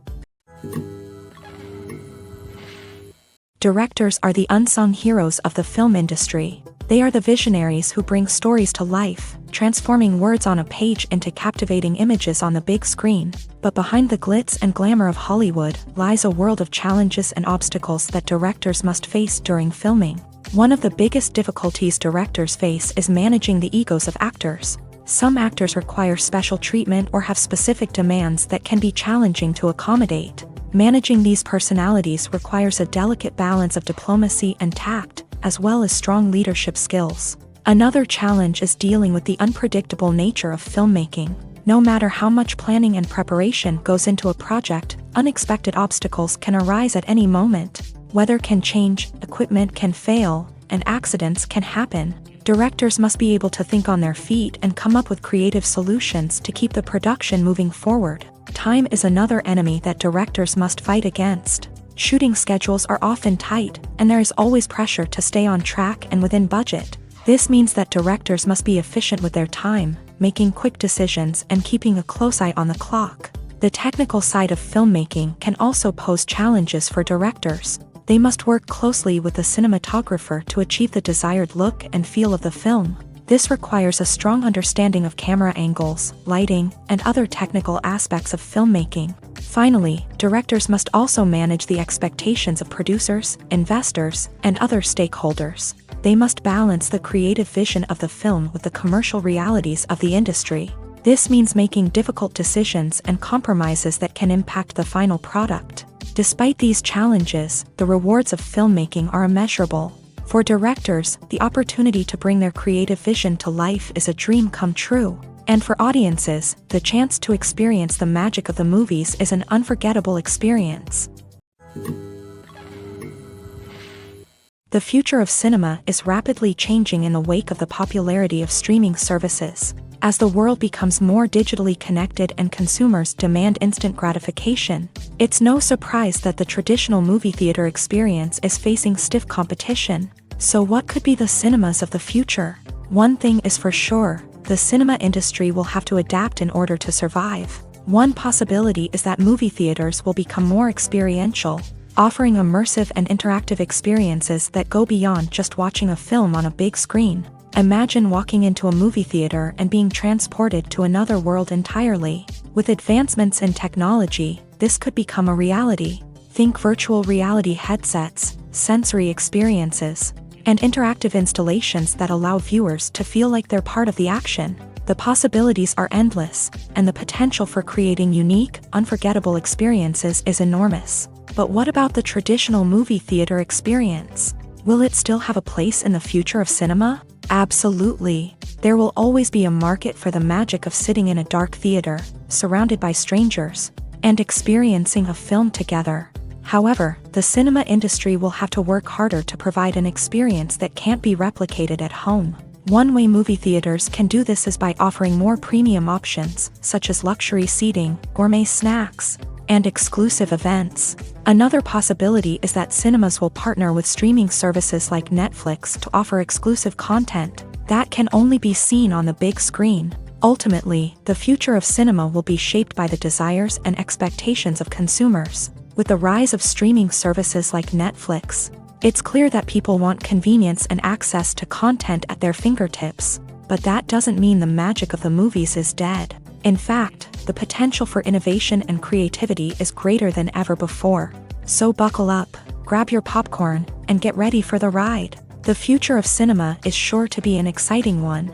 Directors are the unsung heroes of the film industry. They are the visionaries who bring stories to life, transforming words on a page into captivating images on the big screen. But behind the glitz and glamour of Hollywood lies a world of challenges and obstacles that directors must face during filming. One of the biggest difficulties directors face is managing the egos of actors. Some actors require special treatment or have specific demands that can be challenging to accommodate. Managing these personalities requires a delicate balance of diplomacy and tact, as well as strong leadership skills. Another challenge is dealing with the unpredictable nature of filmmaking. No matter how much planning and preparation goes into a project, unexpected obstacles can arise at any moment. Weather can change, equipment can fail, and accidents can happen. Directors must be able to think on their feet and come up with creative solutions to keep the production moving forward. Time is another enemy that directors must fight against. Shooting schedules are often tight, and there is always pressure to stay on track and within budget. This means that directors must be efficient with their time, making quick decisions and keeping a close eye on the clock. The technical side of filmmaking can also pose challenges for directors. They must work closely with the cinematographer to achieve the desired look and feel of the film. This requires a strong understanding of camera angles, lighting, and other technical aspects of filmmaking. Finally, directors must also manage the expectations of producers, investors, and other stakeholders. They must balance the creative vision of the film with the commercial realities of the industry. This means making difficult decisions and compromises that can impact the final product. Despite these challenges, the rewards of filmmaking are immeasurable. For directors, the opportunity to bring their creative vision to life is a dream come true. And for audiences, the chance to experience the magic of the movies is an unforgettable experience. The future of cinema is rapidly changing in the wake of the popularity of streaming services. As the world becomes more digitally connected and consumers demand instant gratification, it's no surprise that the traditional movie theater experience is facing stiff competition. So what could be the cinemas of the future? One thing is for sure, the cinema industry will have to adapt in order to survive. One possibility is that movie theaters will become more experiential, offering immersive and interactive experiences that go beyond just watching a film on a big screen. Imagine walking into a movie theater and being transported to another world entirely. With advancements in technology, this could become a reality. Think virtual reality headsets, sensory experiences, and interactive installations that allow viewers to feel like they're part of the action. The possibilities are endless, and the potential for creating unique, unforgettable experiences is enormous. But what about the traditional movie theater experience? Will it still have a place in the future of cinema? Absolutely. There will always be a market for the magic of sitting in a dark theater, surrounded by strangers, and experiencing a film together. However, the cinema industry will have to work harder to provide an experience that can't be replicated at home. One way movie theaters can do this is by offering more premium options, such as luxury seating, gourmet snacks, and exclusive events. Another possibility is that cinemas will partner with streaming services like Netflix to offer exclusive content that can only be seen on the big screen. Ultimately, the future of cinema will be shaped by the desires and expectations of consumers. With the rise of streaming services like Netflix, it's clear that people want convenience and access to content at their fingertips. But that doesn't mean the magic of the movies is dead. In fact, the potential for innovation and creativity is greater than ever before. So buckle up, grab your popcorn, and get ready for the ride. The future of cinema is sure to be an exciting one.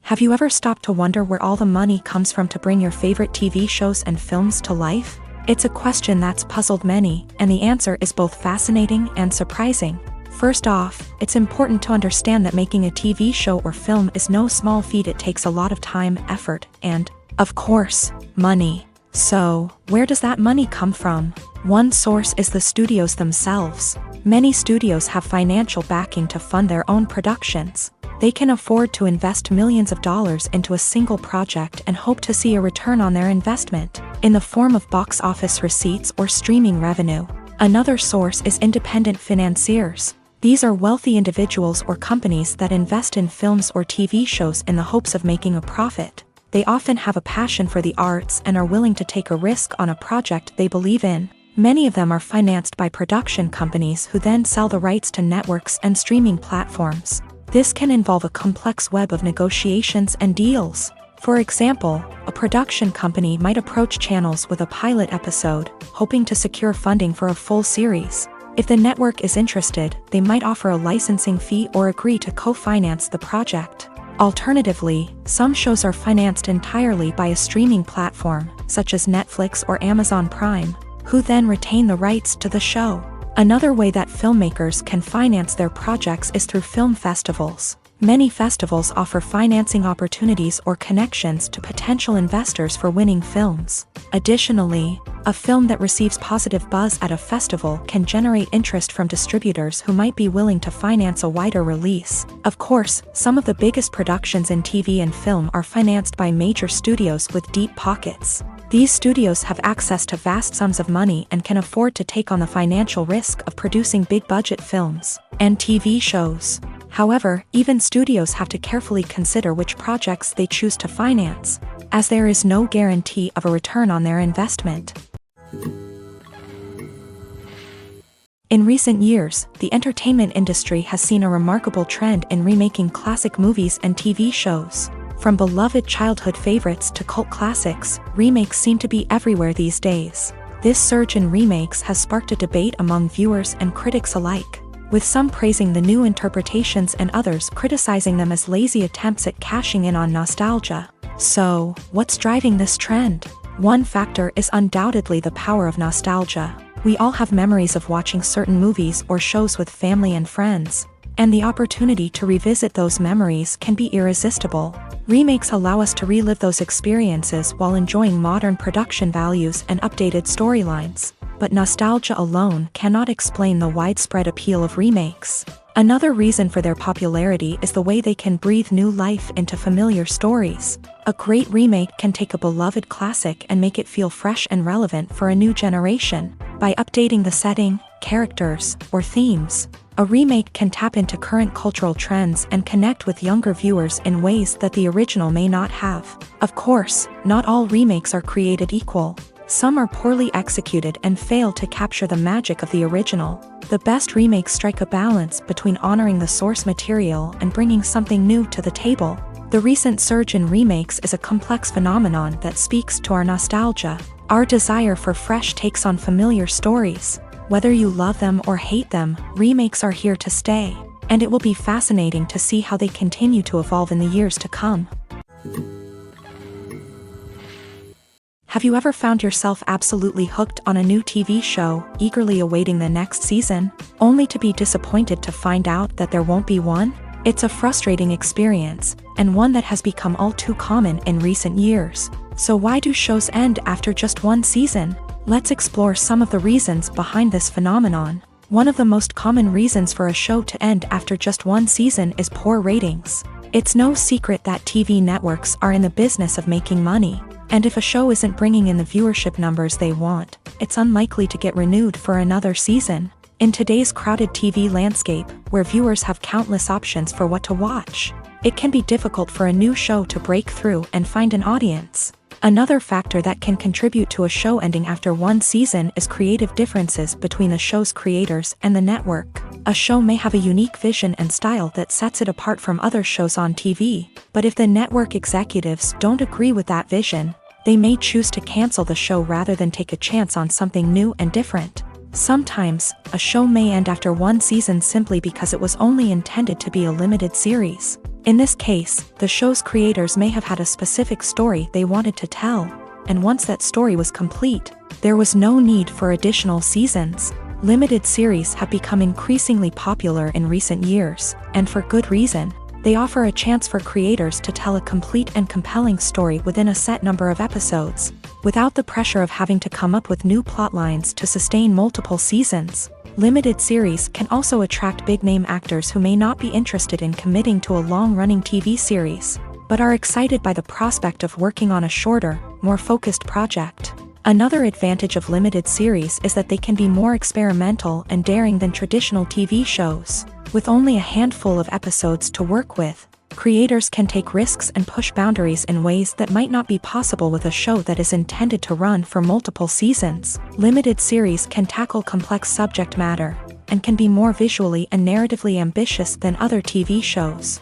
Have you ever stopped to wonder where all the money comes from to bring your favorite TV shows and films to life? It's a question that's puzzled many, and the answer is both fascinating and surprising. First off, it's important to understand that making a TV show or film is no small feat. It takes a lot of time, effort, and, of course, money. So, where does that money come from? One source is the studios themselves. Many studios have financial backing to fund their own productions. They can afford to invest millions of dollars into a single project and hope to see a return on their investment, in the form of box office receipts or streaming revenue. Another source is independent financiers. These are wealthy individuals or companies that invest in films or TV shows in the hopes of making a profit. They often have a passion for the arts and are willing to take a risk on a project they believe in. Many of them are financed by production companies who then sell the rights to networks and streaming platforms. This can involve a complex web of negotiations and deals. For example, a production company might approach channels with a pilot episode, hoping to secure funding for a full series. If the network is interested, they might offer a licensing fee or agree to co-finance the project. Alternatively, some shows are financed entirely by a streaming platform, such as Netflix or Amazon Prime, who then retain the rights to the show. Another way that filmmakers can finance their projects is through film festivals. Many festivals offer financing opportunities or connections to potential investors for winning films. Additionally, a film that receives positive buzz at a festival can generate interest from distributors who might be willing to finance a wider release. Of course, some of the biggest productions in TV and film are financed by major studios with deep pockets. These studios have access to vast sums of money and can afford to take on the financial risk of producing big-budget films and TV shows. However, even studios have to carefully consider which projects they choose to finance, as there is no guarantee of a return on their investment. In recent years, the entertainment industry has seen a remarkable trend in remaking classic movies and TV shows. From beloved childhood favorites to cult classics, remakes seem to be everywhere these days. This surge in remakes has sparked a debate among viewers and critics alike, with some praising the new interpretations and others criticizing them as lazy attempts at cashing in on nostalgia. So, what's driving this trend? One factor is undoubtedly the power of nostalgia. We all have memories of watching certain movies or shows with family and friends, and the opportunity to revisit those memories can be irresistible. Remakes allow us to relive those experiences while enjoying modern production values and updated storylines, but nostalgia alone cannot explain the widespread appeal of remakes. Another reason for their popularity is the way they can breathe new life into familiar stories. A great remake can take a beloved classic and make it feel fresh and relevant for a new generation. By updating the setting, characters, or themes, a remake can tap into current cultural trends and connect with younger viewers in ways that the original may not have. Of course, not all remakes are created equal. Some are poorly executed and fail to capture the magic of the original. The best remakes strike a balance between honoring the source material and bringing something new to the table. The recent surge in remakes is a complex phenomenon that speaks to our nostalgia, our desire for fresh takes on familiar stories. Whether you love them or hate them, remakes are here to stay, and it will be fascinating to see how they continue to evolve in the years to come. Have you ever found yourself absolutely hooked on a new TV show, eagerly awaiting the next season, only to be disappointed to find out that there won't be one? It's a frustrating experience, and one that has become all too common in recent years. So why do shows end after just one season? Let's explore some of the reasons behind this phenomenon. One of the most common reasons for a show to end after just one season is poor ratings. It's no secret that TV networks are in the business of making money, and if a show isn't bringing in the viewership numbers they want, it's unlikely to get renewed for another season. In today's crowded TV landscape, where viewers have countless options for what to watch, it can be difficult for a new show to break through and find an audience. Another factor that can contribute to a show ending after one season is creative differences between the show's creators and the network. A show may have a unique vision and style that sets it apart from other shows on TV, but if the network executives don't agree with that vision, they may choose to cancel the show rather than take a chance on something new and different. Sometimes, a show may end after one season simply because it was only intended to be a limited series. In this case, the show's creators may have had a specific story they wanted to tell, and once that story was complete, there was no need for additional seasons. Limited series have become increasingly popular in recent years, and for good reason. They offer a chance for creators to tell a complete and compelling story within a set number of episodes, without the pressure of having to come up with new plotlines to sustain multiple seasons. Limited series can also attract big-name actors who may not be interested in committing to a long-running TV series, but are excited by the prospect of working on a shorter, more focused project. Another advantage of limited series is that they can be more experimental and daring than traditional TV shows. With only a handful of episodes to work with, creators can take risks and push boundaries in ways that might not be possible with a show that is intended to run for multiple seasons. Limited series can tackle complex subject matter, and can be more visually and narratively ambitious than other TV shows.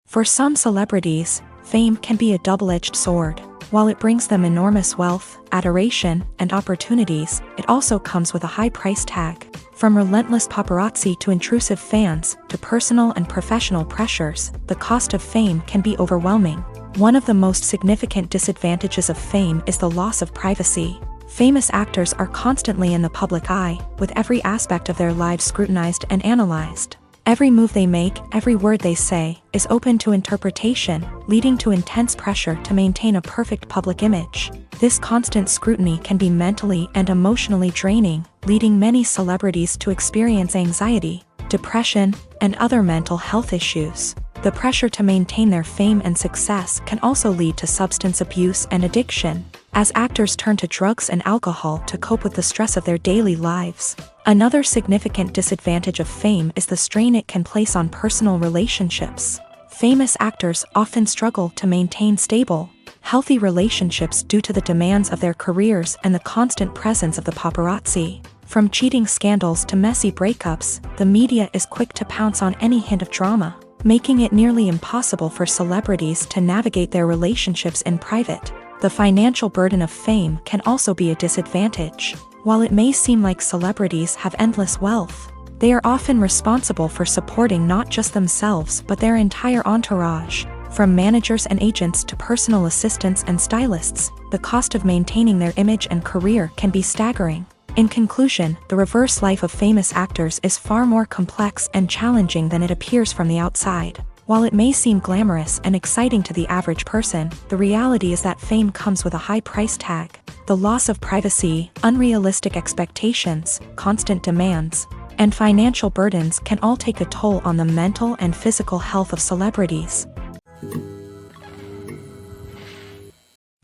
For some celebrities, fame can be a double-edged sword. While it brings them enormous wealth, adoration, and opportunities, it also comes with a high price tag. From relentless paparazzi to intrusive fans, to personal and professional pressures, the cost of fame can be overwhelming. One of the most significant disadvantages of fame is the loss of privacy. Famous actors are constantly in the public eye, with every aspect of their lives scrutinized and analyzed. Every move they make, every word they say, is open to interpretation, leading to intense pressure to maintain a perfect public image. This constant scrutiny can be mentally and emotionally draining, leading many celebrities to experience anxiety, depression, and other mental health issues. The pressure to maintain their fame and success can also lead to substance abuse and addiction, as actors turn to drugs and alcohol to cope with the stress of their daily lives. Another significant disadvantage of fame is the strain it can place on personal relationships. Famous actors often struggle to maintain stable, healthy relationships due to the demands of their careers and the constant presence of the paparazzi. From cheating scandals to messy breakups, the media is quick to pounce on any hint of drama, making it nearly impossible for celebrities to navigate their relationships in private. The financial burden of fame can also be a disadvantage. While it may seem like celebrities have endless wealth, they are often responsible for supporting not just themselves but their entire entourage. From managers and agents to personal assistants and stylists, the cost of maintaining their image and career can be staggering. In conclusion, the reverse life of famous actors is far more complex and challenging than it appears from the outside. While it may seem glamorous and exciting to the average person, the reality is that fame comes with a high price tag. The loss of privacy, unrealistic expectations, constant demands, and financial burdens can all take a toll on the mental and physical health of celebrities.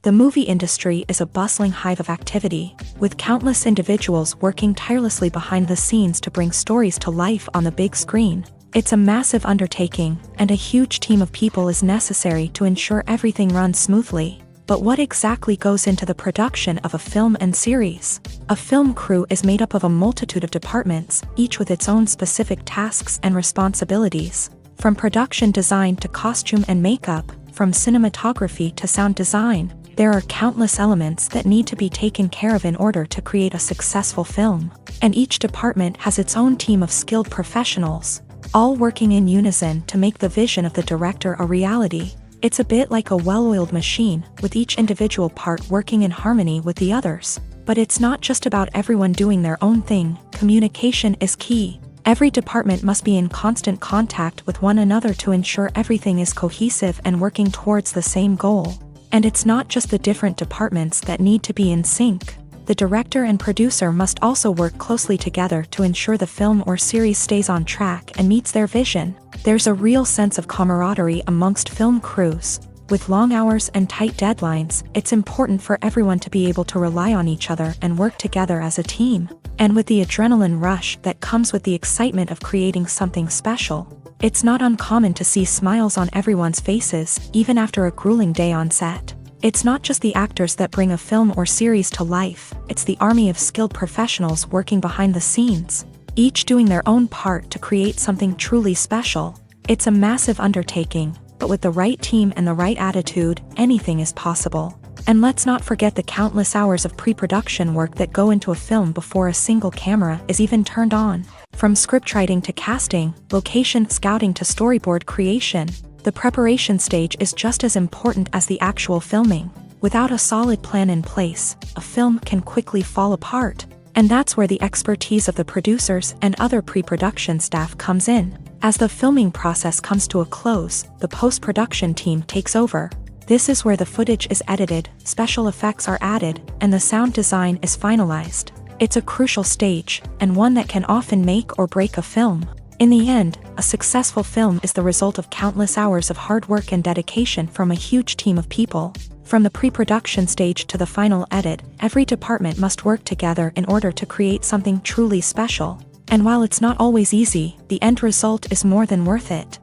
The movie industry is a bustling hive of activity, with countless individuals working tirelessly behind the scenes to bring stories to life on the big screen. It's a massive undertaking, and a huge team of people is necessary to ensure everything runs smoothly. But what exactly goes into the production of a film and series? A film crew is made up of a multitude of departments, each with its own specific tasks and responsibilities. From production design to costume and makeup, from cinematography to sound design, there are countless elements that need to be taken care of in order to create a successful film. And each department has its own team of skilled professionals, all working in unison to make the vision of the director a reality. It's a bit like a well-oiled machine, with each individual part working in harmony with the others. But it's not just about everyone doing their own thing. Communication is key. Every department must be in constant contact with one another to ensure everything is cohesive and working towards the same goal. And it's not just the different departments that need to be in sync. The director and producer must also work closely together to ensure the film or series stays on track and meets their vision. There's a real sense of camaraderie amongst film crews. With long hours and tight deadlines, it's important for everyone to be able to rely on each other and work together as a team. And with the adrenaline rush that comes with the excitement of creating something special, it's not uncommon to see smiles on everyone's faces, even after a grueling day on set. It's not just the actors that bring a film or series to life, it's the army of skilled professionals working behind the scenes, each doing their own part to create something truly special. It's a massive undertaking, but with the right team and the right attitude, anything is possible. And let's not forget the countless hours of pre-production work that go into a film before a single camera is even turned on. From scriptwriting to casting, location scouting to storyboard creation, the preparation stage is just as important as the actual filming. Without a solid plan in place, a film can quickly fall apart. And that's where the expertise of the producers and other pre-production staff comes in. As the filming process comes to a close, the post-production team takes over. This is where the footage is edited, special effects are added, and the sound design is finalized. It's a crucial stage, and one that can often make or break a film. In the end, a successful film is the result of countless hours of hard work and dedication from a huge team of people. From the pre-production stage to the final edit, every department must work together in order to create something truly special. And while it's not always easy, the end result is more than worth it.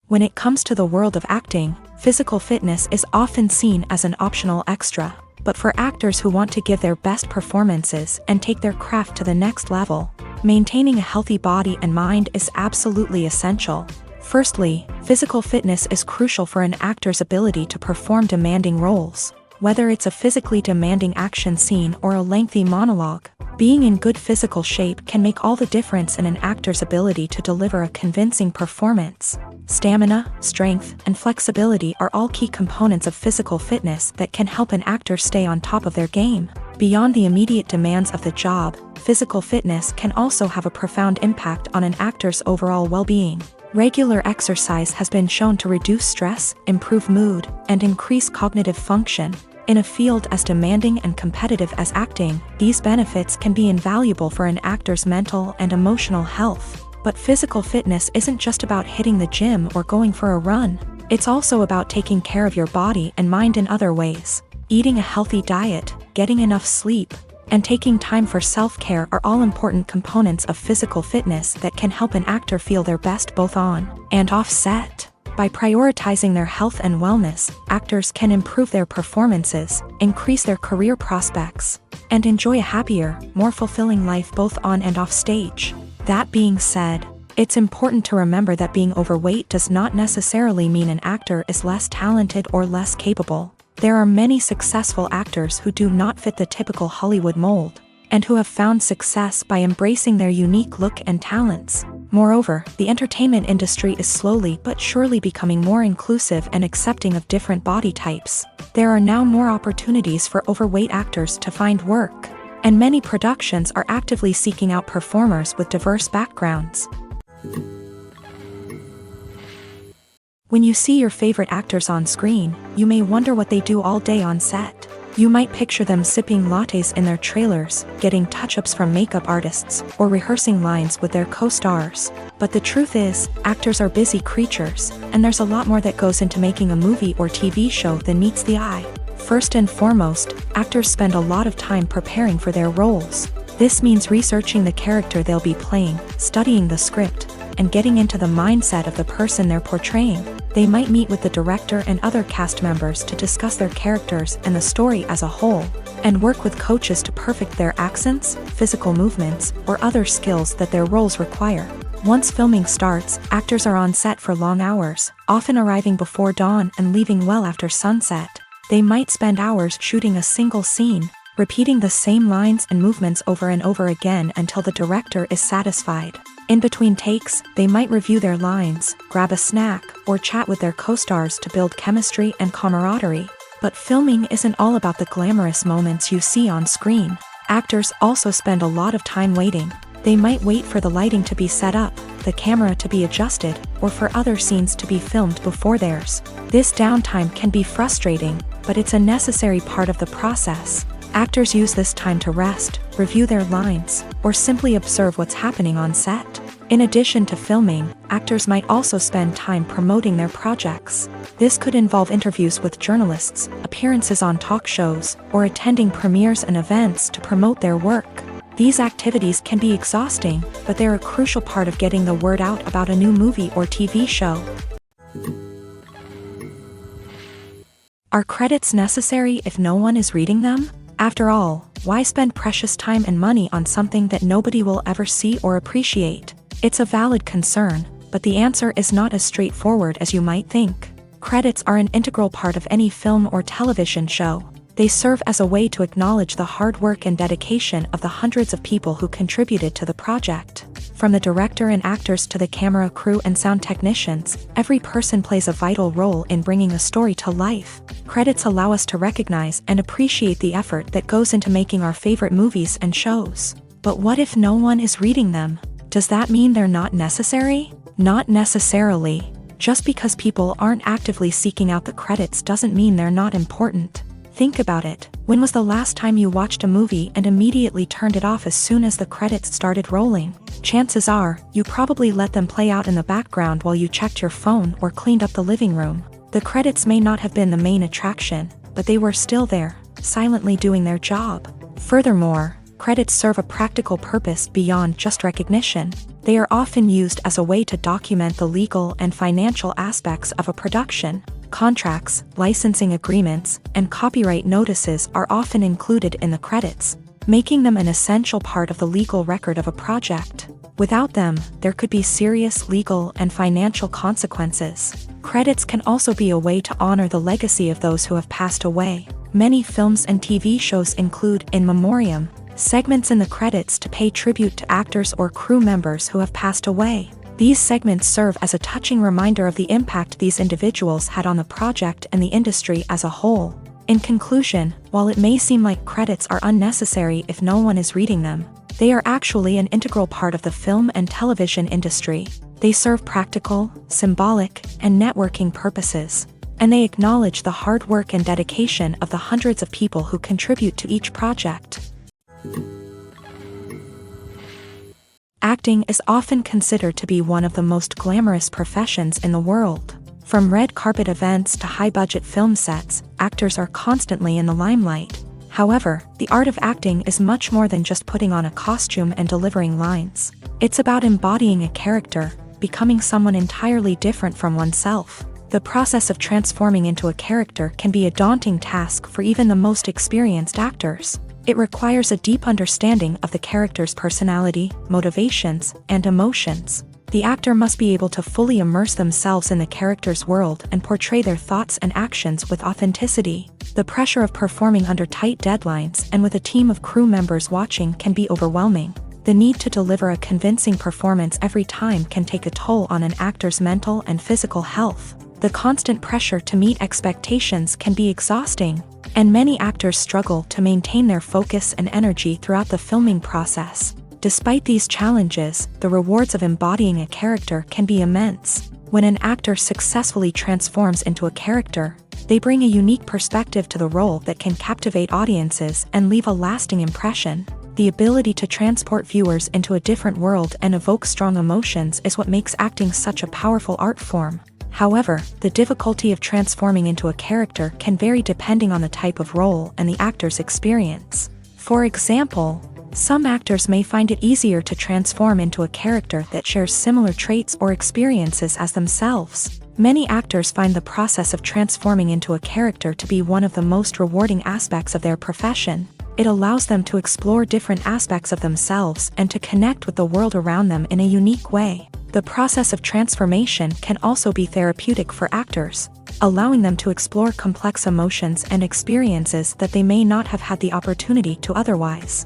When it comes to the world of acting, physical fitness is often seen as an optional extra. But for actors who want to give their best performances and take their craft to the next level, maintaining a healthy body and mind is absolutely essential. Firstly, physical fitness is crucial for an actor's ability to perform demanding roles. Whether it's a physically demanding action scene or a lengthy monologue, being in good physical shape can make all the difference in an actor's ability to deliver a convincing performance. Stamina, strength, and flexibility are all key components of physical fitness that can help an actor stay on top of their game. Beyond the immediate demands of the job, physical fitness can also have a profound impact on an actor's overall well-being. Regular exercise has been shown to reduce stress, improve mood, and increase cognitive function. In a field as demanding and competitive as acting, these benefits can be invaluable for an actor's mental and emotional health. But physical fitness isn't just about hitting the gym or going for a run. It's also about taking care of your body and mind in other ways. Eating a healthy diet, getting enough sleep, and taking time for self-care are all important components of physical fitness that can help an actor feel their best both on and off set. By prioritizing their health and wellness, actors can improve their performances, increase their career prospects, and enjoy a happier, more fulfilling life both on and off stage. That being said, it's important to remember that being overweight does not necessarily mean an actor is less talented or less capable. There are many successful actors who do not fit the typical Hollywood mold, and who have found success by embracing their unique look and talents. Moreover, the entertainment industry is slowly but surely becoming more inclusive and accepting of different body types. There are now more opportunities for overweight actors to find work, and many productions are actively seeking out performers with diverse backgrounds. When you see your favorite actors on screen, you may wonder what they do all day on set. You might picture them sipping lattes in their trailers, getting touch-ups from makeup artists, or rehearsing lines with their co-stars. But the truth is, actors are busy creatures, and there's a lot more that goes into making a movie or TV show than meets the eye. First and foremost, actors spend a lot of time preparing for their roles. This means researching the character they'll be playing, studying the script, and getting into the mindset of the person they're portraying. They might meet with the director and other cast members to discuss their characters and the story as a whole, and work with coaches to perfect their accents, physical movements, or other skills that their roles require. Once filming starts, actors are on set for long hours, often arriving before dawn and leaving well after sunset. They might spend hours shooting a single scene, repeating the same lines and movements over and over again until the director is satisfied. In between takes, they might review their lines, grab a snack, or chat with their co-stars to build chemistry and camaraderie. But filming isn't all about the glamorous moments you see on screen. Actors also spend a lot of time waiting. They might wait for the lighting to be set up, the camera to be adjusted, or for other scenes to be filmed before theirs. This downtime can be frustrating, but it's a necessary part of the process. Actors use this time to rest, review their lines, or simply observe what's happening on set. In addition to filming, actors might also spend time promoting their projects. This could involve interviews with journalists, appearances on talk shows, or attending premieres and events to promote their work. These activities can be exhausting, but they're a crucial part of getting the word out about a new movie or TV show. Are credits necessary if no one is reading them? After all, why spend precious time and money on something that nobody will ever see or appreciate? It's a valid concern, but the answer is not as straightforward as you might think. Credits are an integral part of any film or television show. They serve as a way to acknowledge the hard work and dedication of the hundreds of people who contributed to the project. From the director and actors to the camera crew and sound technicians, every person plays a vital role in bringing a story to life. Credits allow us to recognize and appreciate the effort that goes into making our favorite movies and shows. But what if no one is reading them? Does that mean they're not necessary? Not necessarily. Just because people aren't actively seeking out the credits doesn't mean they're not important. Think about it. When was the last time you watched a movie and immediately turned it off as soon as the credits started rolling? Chances are, you probably let them play out in the background while you checked your phone or cleaned up the living room. The credits may not have been the main attraction, but they were still there, silently doing their job. Furthermore, credits serve a practical purpose beyond just recognition. They are often used as a way to document the legal and financial aspects of a production. Contracts, licensing agreements, and copyright notices are often included in the credits, making them an essential part of the legal record of a project. Without them, there could be serious legal and financial consequences. Credits can also be a way to honor the legacy of those who have passed away. Many films and TV shows include in memoriam segments in the credits to pay tribute to actors or crew members who have passed away. These segments serve as a touching reminder of the impact these individuals had on the project and the industry as a whole. In conclusion, while it may seem like credits are unnecessary if no one is reading them, they are actually an integral part of the film and television industry. They serve practical, symbolic, and networking purposes, and they acknowledge the hard work and dedication of the hundreds of people who contribute to each project. Acting is often considered to be one of the most glamorous professions in the world. From red carpet events to high-budget film sets, actors are constantly in the limelight. However, the art of acting is much more than just putting on a costume and delivering lines. It's about embodying a character, becoming someone entirely different from oneself. The process of transforming into a character can be a daunting task for even the most experienced actors. It requires a deep understanding of the character's personality, motivations, and emotions. The actor must be able to fully immerse themselves in the character's world and portray their thoughts and actions with authenticity. The pressure of performing under tight deadlines and with a team of crew members watching can be overwhelming. The need to deliver a convincing performance every time can take a toll on an actor's mental and physical health. The constant pressure to meet expectations can be exhausting, and many actors struggle to maintain their focus and energy throughout the filming process. Despite these challenges, the rewards of embodying a character can be immense. When an actor successfully transforms into a character, they bring a unique perspective to the role that can captivate audiences and leave a lasting impression. The ability to transport viewers into a different world and evoke strong emotions is what makes acting such a powerful art form. However, the difficulty of transforming into a character can vary depending on the type of role and the actor's experience. For example, some actors may find it easier to transform into a character that shares similar traits or experiences as themselves. Many actors find the process of transforming into a character to be one of the most rewarding aspects of their profession. It allows them to explore different aspects of themselves and to connect with the world around them in a unique way. The process of transformation can also be therapeutic for actors, allowing them to explore complex emotions and experiences that they may not have had the opportunity to otherwise.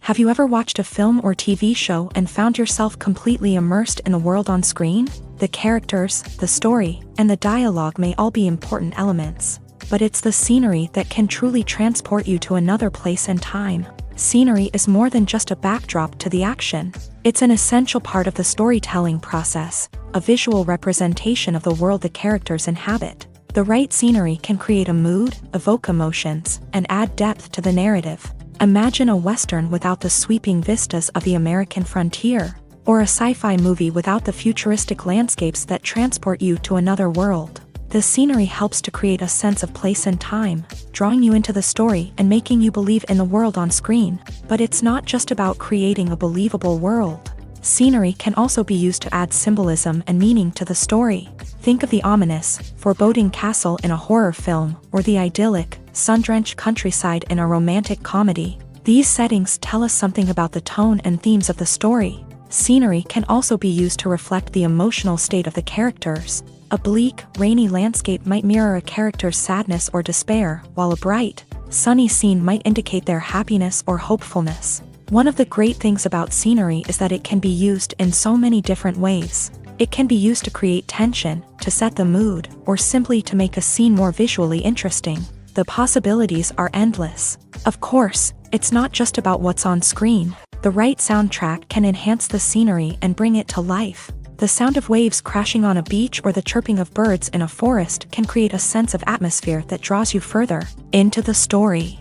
Have you ever watched a film or TV show and found yourself completely immersed in the world on screen? The characters, the story, and the dialogue may all be important elements, but it's the scenery that can truly transport you to another place and time. Scenery is more than just a backdrop to the action. It's an essential part of the storytelling process, a visual representation of the world the characters inhabit. The right scenery can create a mood, evoke emotions, and add depth to the narrative. Imagine a Western without the sweeping vistas of the American frontier, or a sci-fi movie without the futuristic landscapes that transport you to another world. The scenery helps to create a sense of place and time, drawing you into the story and making you believe in the world on screen. But it's not just about creating a believable world. Scenery can also be used to add symbolism and meaning to the story. Think of the ominous, foreboding castle in a horror film, or the idyllic, sun-drenched countryside in a romantic comedy. These settings tell us something about the tone and themes of the story. Scenery can also be used to reflect the emotional state of the characters. A bleak, rainy landscape might mirror a character's sadness or despair, while a bright, sunny scene might indicate their happiness or hopefulness. One of the great things about scenery is that it can be used in so many different ways. It can be used to create tension, to set the mood, or simply to make a scene more visually interesting. The possibilities are endless. Of course, it's not just about what's on screen. The right soundtrack can enhance the scenery and bring it to life. The sound of waves crashing on a beach or the chirping of birds in a forest can create a sense of atmosphere that draws you further into the story.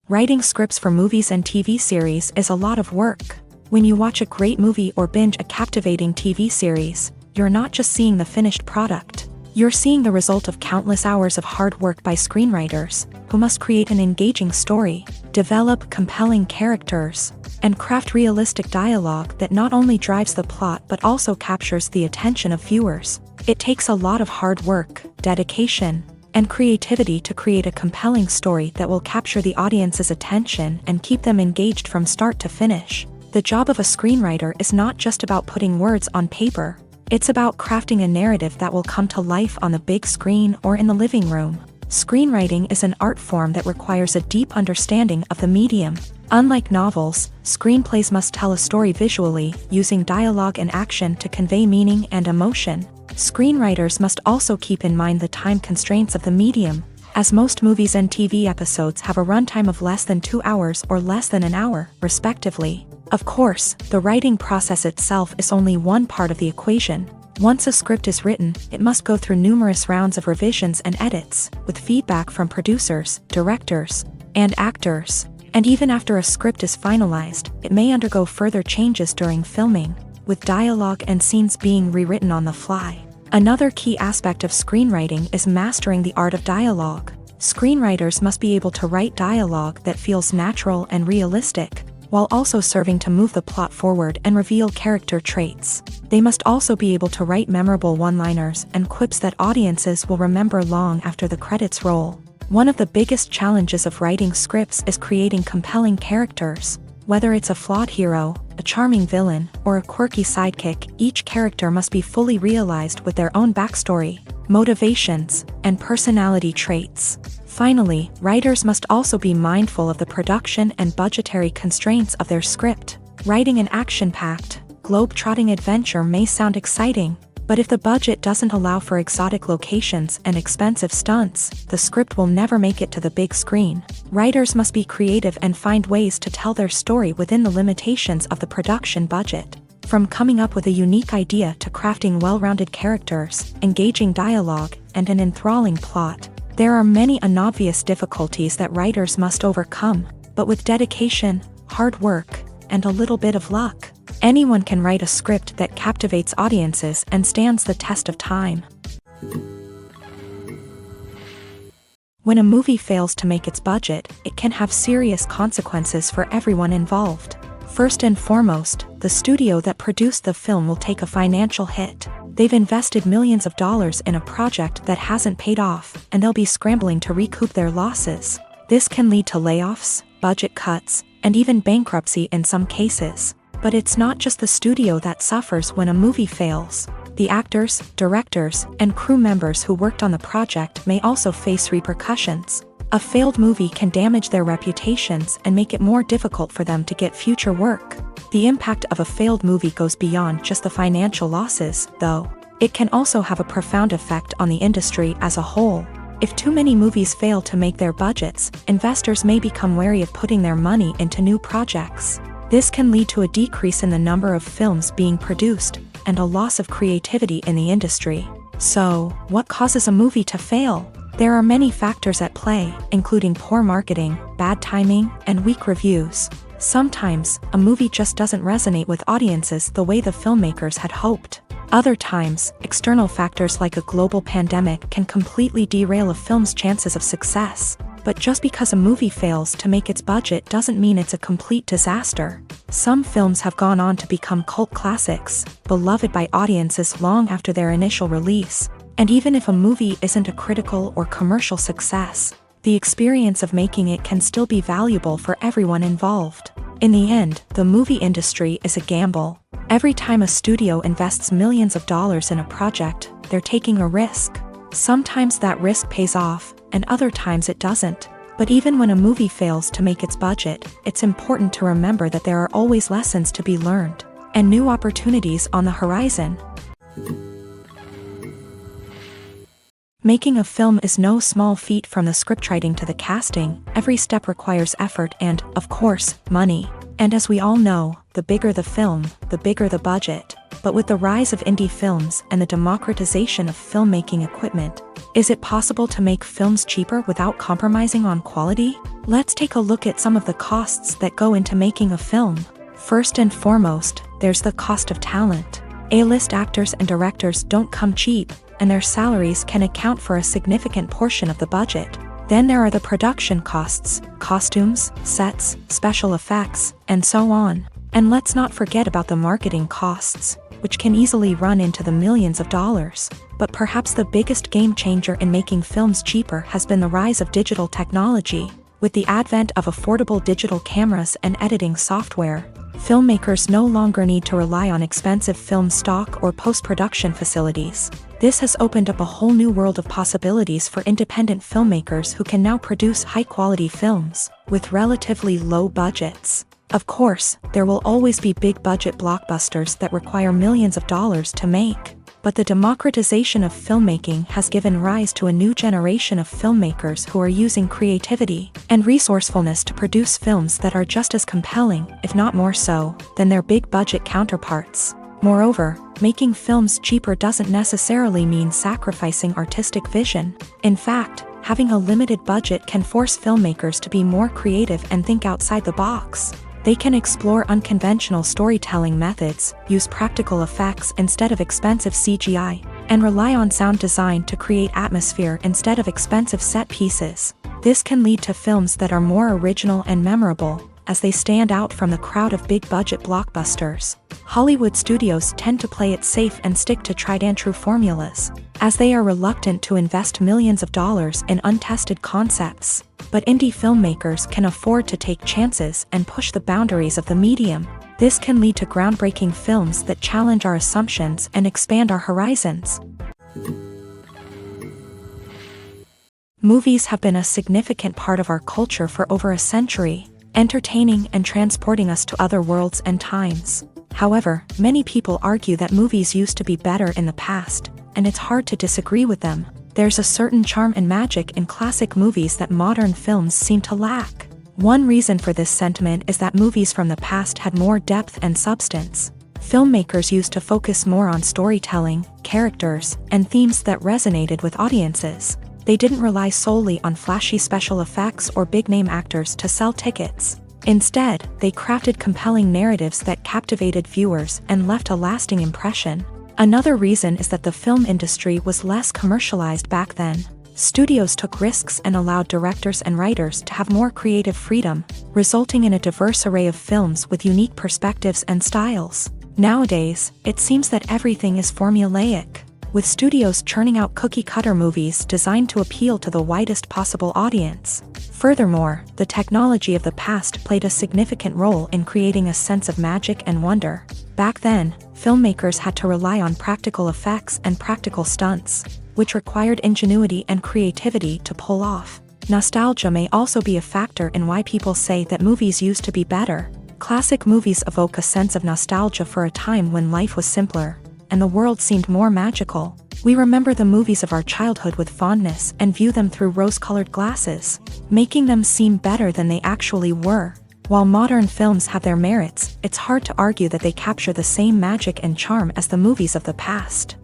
Writing scripts for movies and TV series is a lot of work. When you watch a great movie or binge a captivating TV series, you're not just seeing the finished product. You're seeing the result of countless hours of hard work by screenwriters, who must create an engaging story, develop compelling characters, and craft realistic dialogue that not only drives the plot but also captures the attention of viewers. It takes a lot of hard work, dedication, and creativity to create a compelling story that will capture the audience's attention and keep them engaged from start to finish. The job of a screenwriter is not just about putting words on paper. It's about crafting a narrative that will come to life on the big screen or in the living room. Screenwriting is an art form that requires a deep understanding of the medium. Unlike novels, screenplays must tell a story visually, using dialogue and action to convey meaning and emotion. Screenwriters must also keep in mind the time constraints of the medium, as most movies and TV episodes have a runtime of less than 2 hours or less than an hour, respectively. Of course, the writing process itself is only one part of the equation. Once a script is written, it must go through numerous rounds of revisions and edits, with feedback from producers, directors, and actors. And even after a script is finalized, it may undergo further changes during filming, with dialogue and scenes being rewritten on the fly. Another key aspect of screenwriting is mastering the art of dialogue. Screenwriters must be able to write dialogue that feels natural and realistic, while also serving to move the plot forward and reveal character traits. They must also be able to write memorable one-liners and quips that audiences will remember long after the credits roll. One of the biggest challenges of writing scripts is creating compelling characters. Whether it's a flawed hero, a charming villain, or a quirky sidekick, each character must be fully realized with their own backstory, motivations, and personality traits. Finally, writers must also be mindful of the production and budgetary constraints of their script. Writing an action-packed, globe-trotting adventure may sound exciting, but if the budget doesn't allow for exotic locations and expensive stunts, the script will never make it to the big screen. Writers must be creative and find ways to tell their story within the limitations of the production budget. From coming up with a unique idea to crafting well-rounded characters, engaging dialogue, and an enthralling plot, there are many unobvious difficulties that writers must overcome, but with dedication, hard work, and a little bit of luck, anyone can write a script that captivates audiences and stands the test of time. When a movie fails to make its budget, it can have serious consequences for everyone involved. First and foremost, the studio that produced the film will take a financial hit. They've invested millions of dollars in a project that hasn't paid off, and they'll be scrambling to recoup their losses. This can lead to layoffs, budget cuts, and even bankruptcy in some cases. But it's not just the studio that suffers when a movie fails. The actors, directors, and crew members who worked on the project may also face repercussions. A failed movie can damage their reputations and make it more difficult for them to get future work. The impact of a failed movie goes beyond just the financial losses, though. It can also have a profound effect on the industry as a whole. If too many movies fail to make their budgets, investors may become wary of putting their money into new projects. This can lead to a decrease in the number of films being produced, and a loss of creativity in the industry. So, what causes a movie to fail? There are many factors at play, including poor marketing, bad timing, and weak reviews. Sometimes, a movie just doesn't resonate with audiences the way the filmmakers had hoped. Other times, external factors like a global pandemic can completely derail a film's chances of success. But just because a movie fails to make its budget doesn't mean it's a complete disaster. Some films have gone on to become cult classics, beloved by audiences long after their initial release. And even if a movie isn't a critical or commercial success, the experience of making it can still be valuable for everyone involved. In the end, the movie industry is a gamble. Every time a studio invests millions of dollars in a project, they're taking a risk. Sometimes that risk pays off, and other times it doesn't. But even when a movie fails to make its budget, it's important to remember that there are always lessons to be learned, and new opportunities on the horizon. Making a film is no small feat. From the scriptwriting to the casting, every step requires effort and, of course, money. And as we all know, the bigger the film, the bigger the budget. But with the rise of indie films and the democratization of filmmaking equipment, is it possible to make films cheaper without compromising on quality? Let's take a look at some of the costs that go into making a film. First and foremost, there's the cost of talent. A-list actors and directors don't come cheap, and their salaries can account for a significant portion of the budget. Then there are the production costs, costumes, sets, special effects, and so on. And let's not forget about the marketing costs, which can easily run into the millions of dollars. But perhaps the biggest game changer in making films cheaper has been the rise of digital technology. With the advent of affordable digital cameras and editing software, filmmakers no longer need to rely on expensive film stock or post-production facilities. This has opened up a whole new world of possibilities for independent filmmakers who can now produce high-quality films with relatively low budgets. Of course, there will always be big-budget blockbusters that require millions of dollars to make. But the democratization of filmmaking has given rise to a new generation of filmmakers who are using creativity and resourcefulness to produce films that are just as compelling, if not more so, than their big-budget counterparts. Moreover, making films cheaper doesn't necessarily mean sacrificing artistic vision. In fact, having a limited budget can force filmmakers to be more creative and think outside the box. They can explore unconventional storytelling methods, use practical effects instead of expensive CGI, and rely on sound design to create atmosphere instead of expensive set pieces. This can lead to films that are more original and memorable, as they stand out from the crowd of big-budget blockbusters. Hollywood studios tend to play it safe and stick to tried-and-true formulas, as they are reluctant to invest millions of dollars in untested concepts. But indie filmmakers can afford to take chances and push the boundaries of the medium. This can lead to groundbreaking films that challenge our assumptions and expand our horizons. Movies have been a significant part of our culture for over a century, entertaining and transporting us to other worlds and times. However, many people argue that movies used to be better in the past, and it's hard to disagree with them. There's a certain charm and magic in classic movies that modern films seem to lack. One reason for this sentiment is that movies from the past had more depth and substance. Filmmakers used to focus more on storytelling, characters, and themes that resonated with audiences. They didn't rely solely on flashy special effects or big-name actors to sell tickets. Instead, they crafted compelling narratives that captivated viewers and left a lasting impression. Another reason is that the film industry was less commercialized back then. Studios took risks and allowed directors and writers to have more creative freedom, resulting in a diverse array of films with unique perspectives and styles. Nowadays, it seems that everything is formulaic, with studios churning out cookie-cutter movies designed to appeal to the widest possible audience. Furthermore, the technology of the past played a significant role in creating a sense of magic and wonder. Back then, filmmakers had to rely on practical effects and practical stunts, which required ingenuity and creativity to pull off. Nostalgia may also be a factor in why people say that movies used to be better. Classic movies evoke a sense of nostalgia for a time when life was simpler, and the world seemed more magical. We remember the movies of our childhood with fondness and view them through rose-colored glasses, making them seem better than they actually were. While modern films have their merits, it's hard to argue that they capture the same magic and charm as the movies of the past.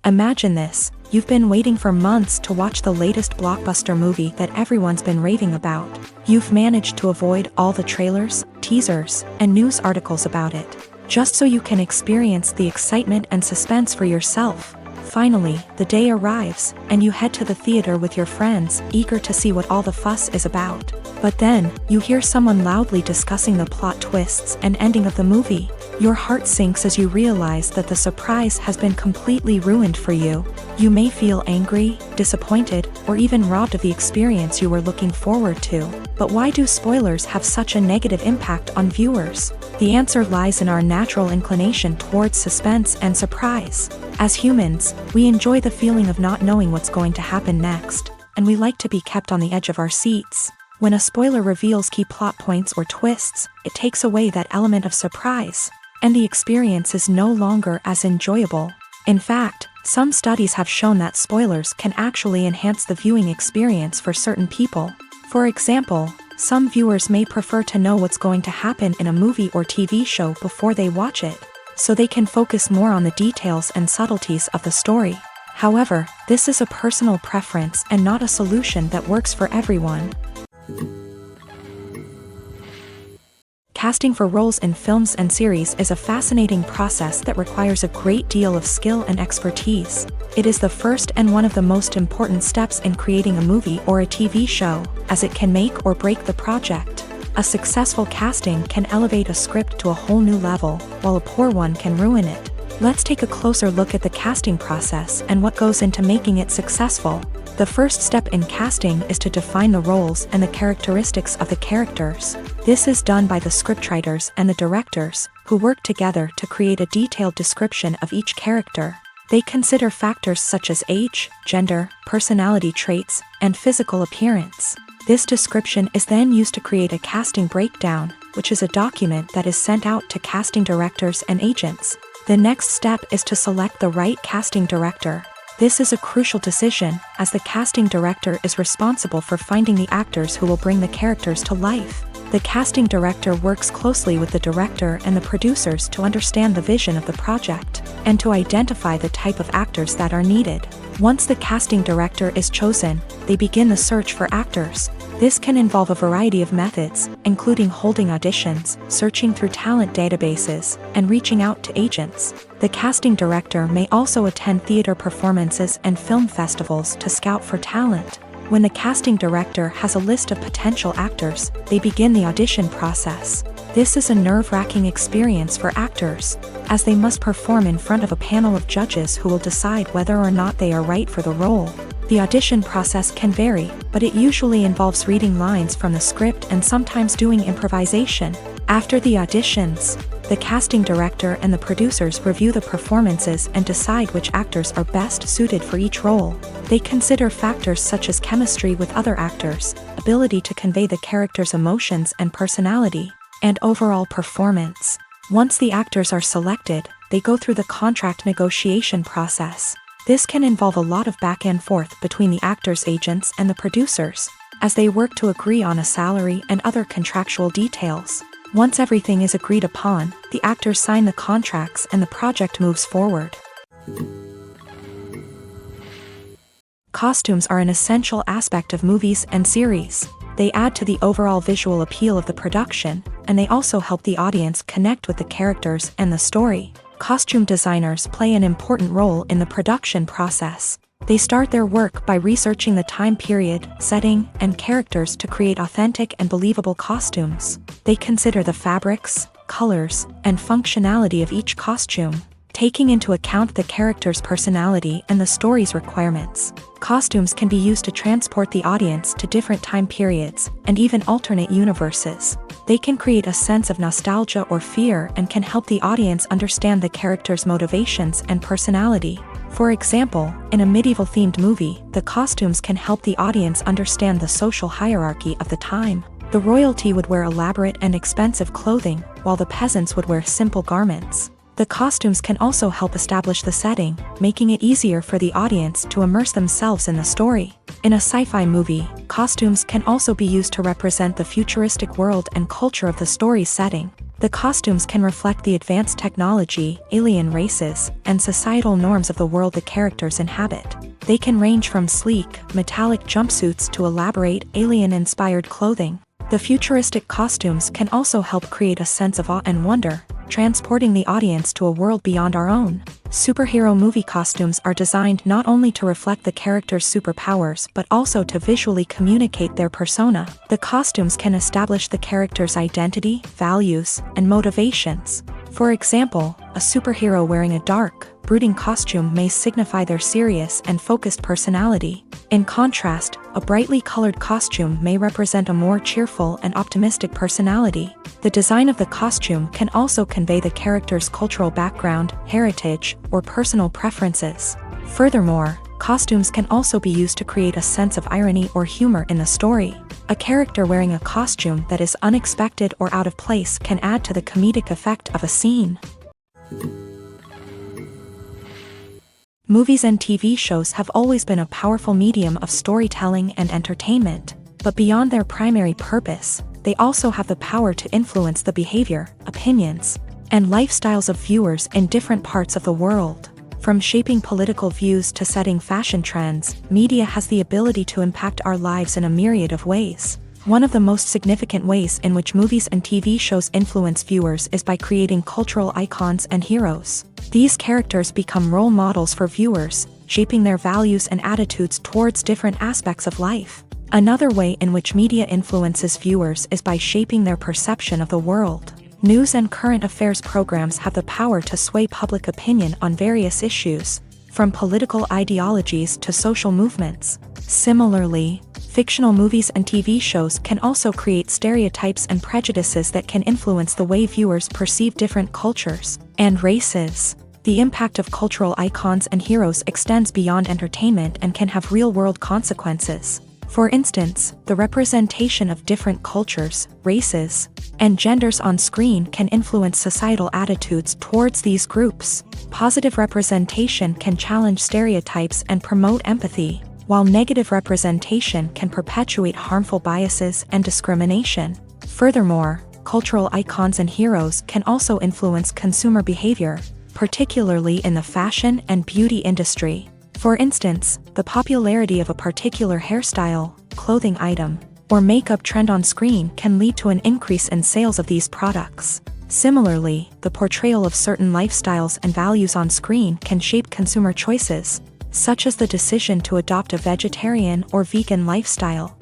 Imagine this: you've been waiting for months to watch the latest blockbuster movie that everyone's been raving about. You've managed to avoid all the trailers, teasers, and news articles about it, just so you can experience the excitement and suspense for yourself. Finally, the day arrives, and you head to the theater with your friends, eager to see what all the fuss is about. But then, you hear someone loudly discussing the plot twists and ending of the movie. Your heart sinks as you realize that the surprise has been completely ruined for you. You may feel angry, disappointed, or even robbed of the experience you were looking forward to. But why do spoilers have such a negative impact on viewers? The answer lies in our natural inclination towards suspense and surprise. As humans, we enjoy the feeling of not knowing what's going to happen next, and we like to be kept on the edge of our seats. When a spoiler reveals key plot points or twists, it takes away that element of surprise, and the experience is no longer as enjoyable. In fact, some studies have shown that spoilers can actually enhance the viewing experience for certain people. For example, some viewers may prefer to know what's going to happen in a movie or TV show before they watch it, so they can focus more on the details and subtleties of the story. However, this is a personal preference and not a solution that works for everyone. Casting for roles in films and series is a fascinating process that requires a great deal of skill and expertise. It is the first and one of the most important steps in creating a movie or a TV show, as it can make or break the project. A successful casting can elevate a script to a whole new level, while a poor one can ruin it. Let's take a closer look at the casting process and what goes into making it successful. The first step in casting is to define the roles and the characteristics of the characters. This is done by the scriptwriters and the directors, who work together to create a detailed description of each character. They consider factors such as age, gender, personality traits, and physical appearance. This description is then used to create a casting breakdown, which is a document that is sent out to casting directors and agents. The next step is to select the right casting director. This is a crucial decision, as the casting director is responsible for finding the actors who will bring the characters to life. The casting director works closely with the director and the producers to understand the vision of the project, and to identify the type of actors that are needed. Once the casting director is chosen, they begin the search for actors. This can involve a variety of methods, including holding auditions, searching through talent databases, and reaching out to agents. The casting director may also attend theater performances and film festivals to scout for talent. When the casting director has a list of potential actors, they begin the audition process. This is a nerve-wracking experience for actors, as they must perform in front of a panel of judges who will decide whether or not they are right for the role. The audition process can vary, but it usually involves reading lines from the script and sometimes doing improvisation. After the auditions, the casting director and the producers review the performances and decide which actors are best suited for each role. They consider factors such as chemistry with other actors, ability to convey the character's emotions and personality, and overall performance. Once the actors are selected, they go through the contract negotiation process. This can involve a lot of back and forth between the actors' agents and the producers, as they work to agree on a salary and other contractual details. Once everything is agreed upon, the actors sign the contracts and the project moves forward. Costumes are an essential aspect of movies and series. They add to the overall visual appeal of the production, and they also help the audience connect with the characters and the story. Costume designers play an important role in the production process. They start their work by researching the time period, setting, and characters to create authentic and believable costumes. They consider the fabrics, colors, and functionality of each costume, taking into account the character's personality and the story's requirements. Costumes can be used to transport the audience to different time periods and even alternate universes. They can create a sense of nostalgia or fear and can help the audience understand the character's motivations and personality. For example, in a medieval-themed movie, the costumes can help the audience understand the social hierarchy of the time. The royalty would wear elaborate and expensive clothing, while the peasants would wear simple garments. The costumes can also help establish the setting, making it easier for the audience to immerse themselves in the story. In a sci-fi movie, costumes can also be used to represent the futuristic world and culture of the story's setting. The costumes can reflect the advanced technology, alien races, and societal norms of the world the characters inhabit. They can range from sleek, metallic jumpsuits to elaborate, alien-inspired clothing. The futuristic costumes can also help create a sense of awe and wonder, transporting the audience to a world beyond our own. Superhero movie costumes are designed not only to reflect the character's superpowers but also to visually communicate their persona. The costumes can establish the character's identity, values, and motivations. For example, a superhero wearing a dark, brooding costume may signify their serious and focused personality. In contrast, a brightly colored costume may represent a more cheerful and optimistic personality. The design of the costume can also convey the character's cultural background, heritage, or personal preferences. Furthermore, costumes can also be used to create a sense of irony or humor in the story. A character wearing a costume that is unexpected or out of place can add to the comedic effect of a scene. Movies and TV shows have always been a powerful medium of storytelling and entertainment, but beyond their primary purpose, they also have the power to influence the behavior, opinions, and lifestyles of viewers in different parts of the world. From shaping political views to setting fashion trends, media has the ability to impact our lives in a myriad of ways. One of the most significant ways in which movies and TV shows influence viewers is by creating cultural icons and heroes. These characters become role models for viewers, shaping their values and attitudes towards different aspects of life. Another way in which media influences viewers is by shaping their perception of the world. News and current affairs programs have the power to sway public opinion on various issues, from political ideologies to social movements. Similarly, fictional movies and TV shows can also create stereotypes and prejudices that can influence the way viewers perceive different cultures and races. The impact of cultural icons and heroes extends beyond entertainment and can have real-world consequences. For instance, the representation of different cultures, races, and genders on screen can influence societal attitudes towards these groups. Positive representation can challenge stereotypes and promote empathy, while negative representation can perpetuate harmful biases and discrimination. Furthermore, cultural icons and heroes can also influence consumer behavior, particularly in the fashion and beauty industry. For instance, the popularity of a particular hairstyle, clothing item, or makeup trend on screen can lead to an increase in sales of these products. Similarly, the portrayal of certain lifestyles and values on screen can shape consumer choices, such as the decision to adopt a vegetarian or vegan lifestyle.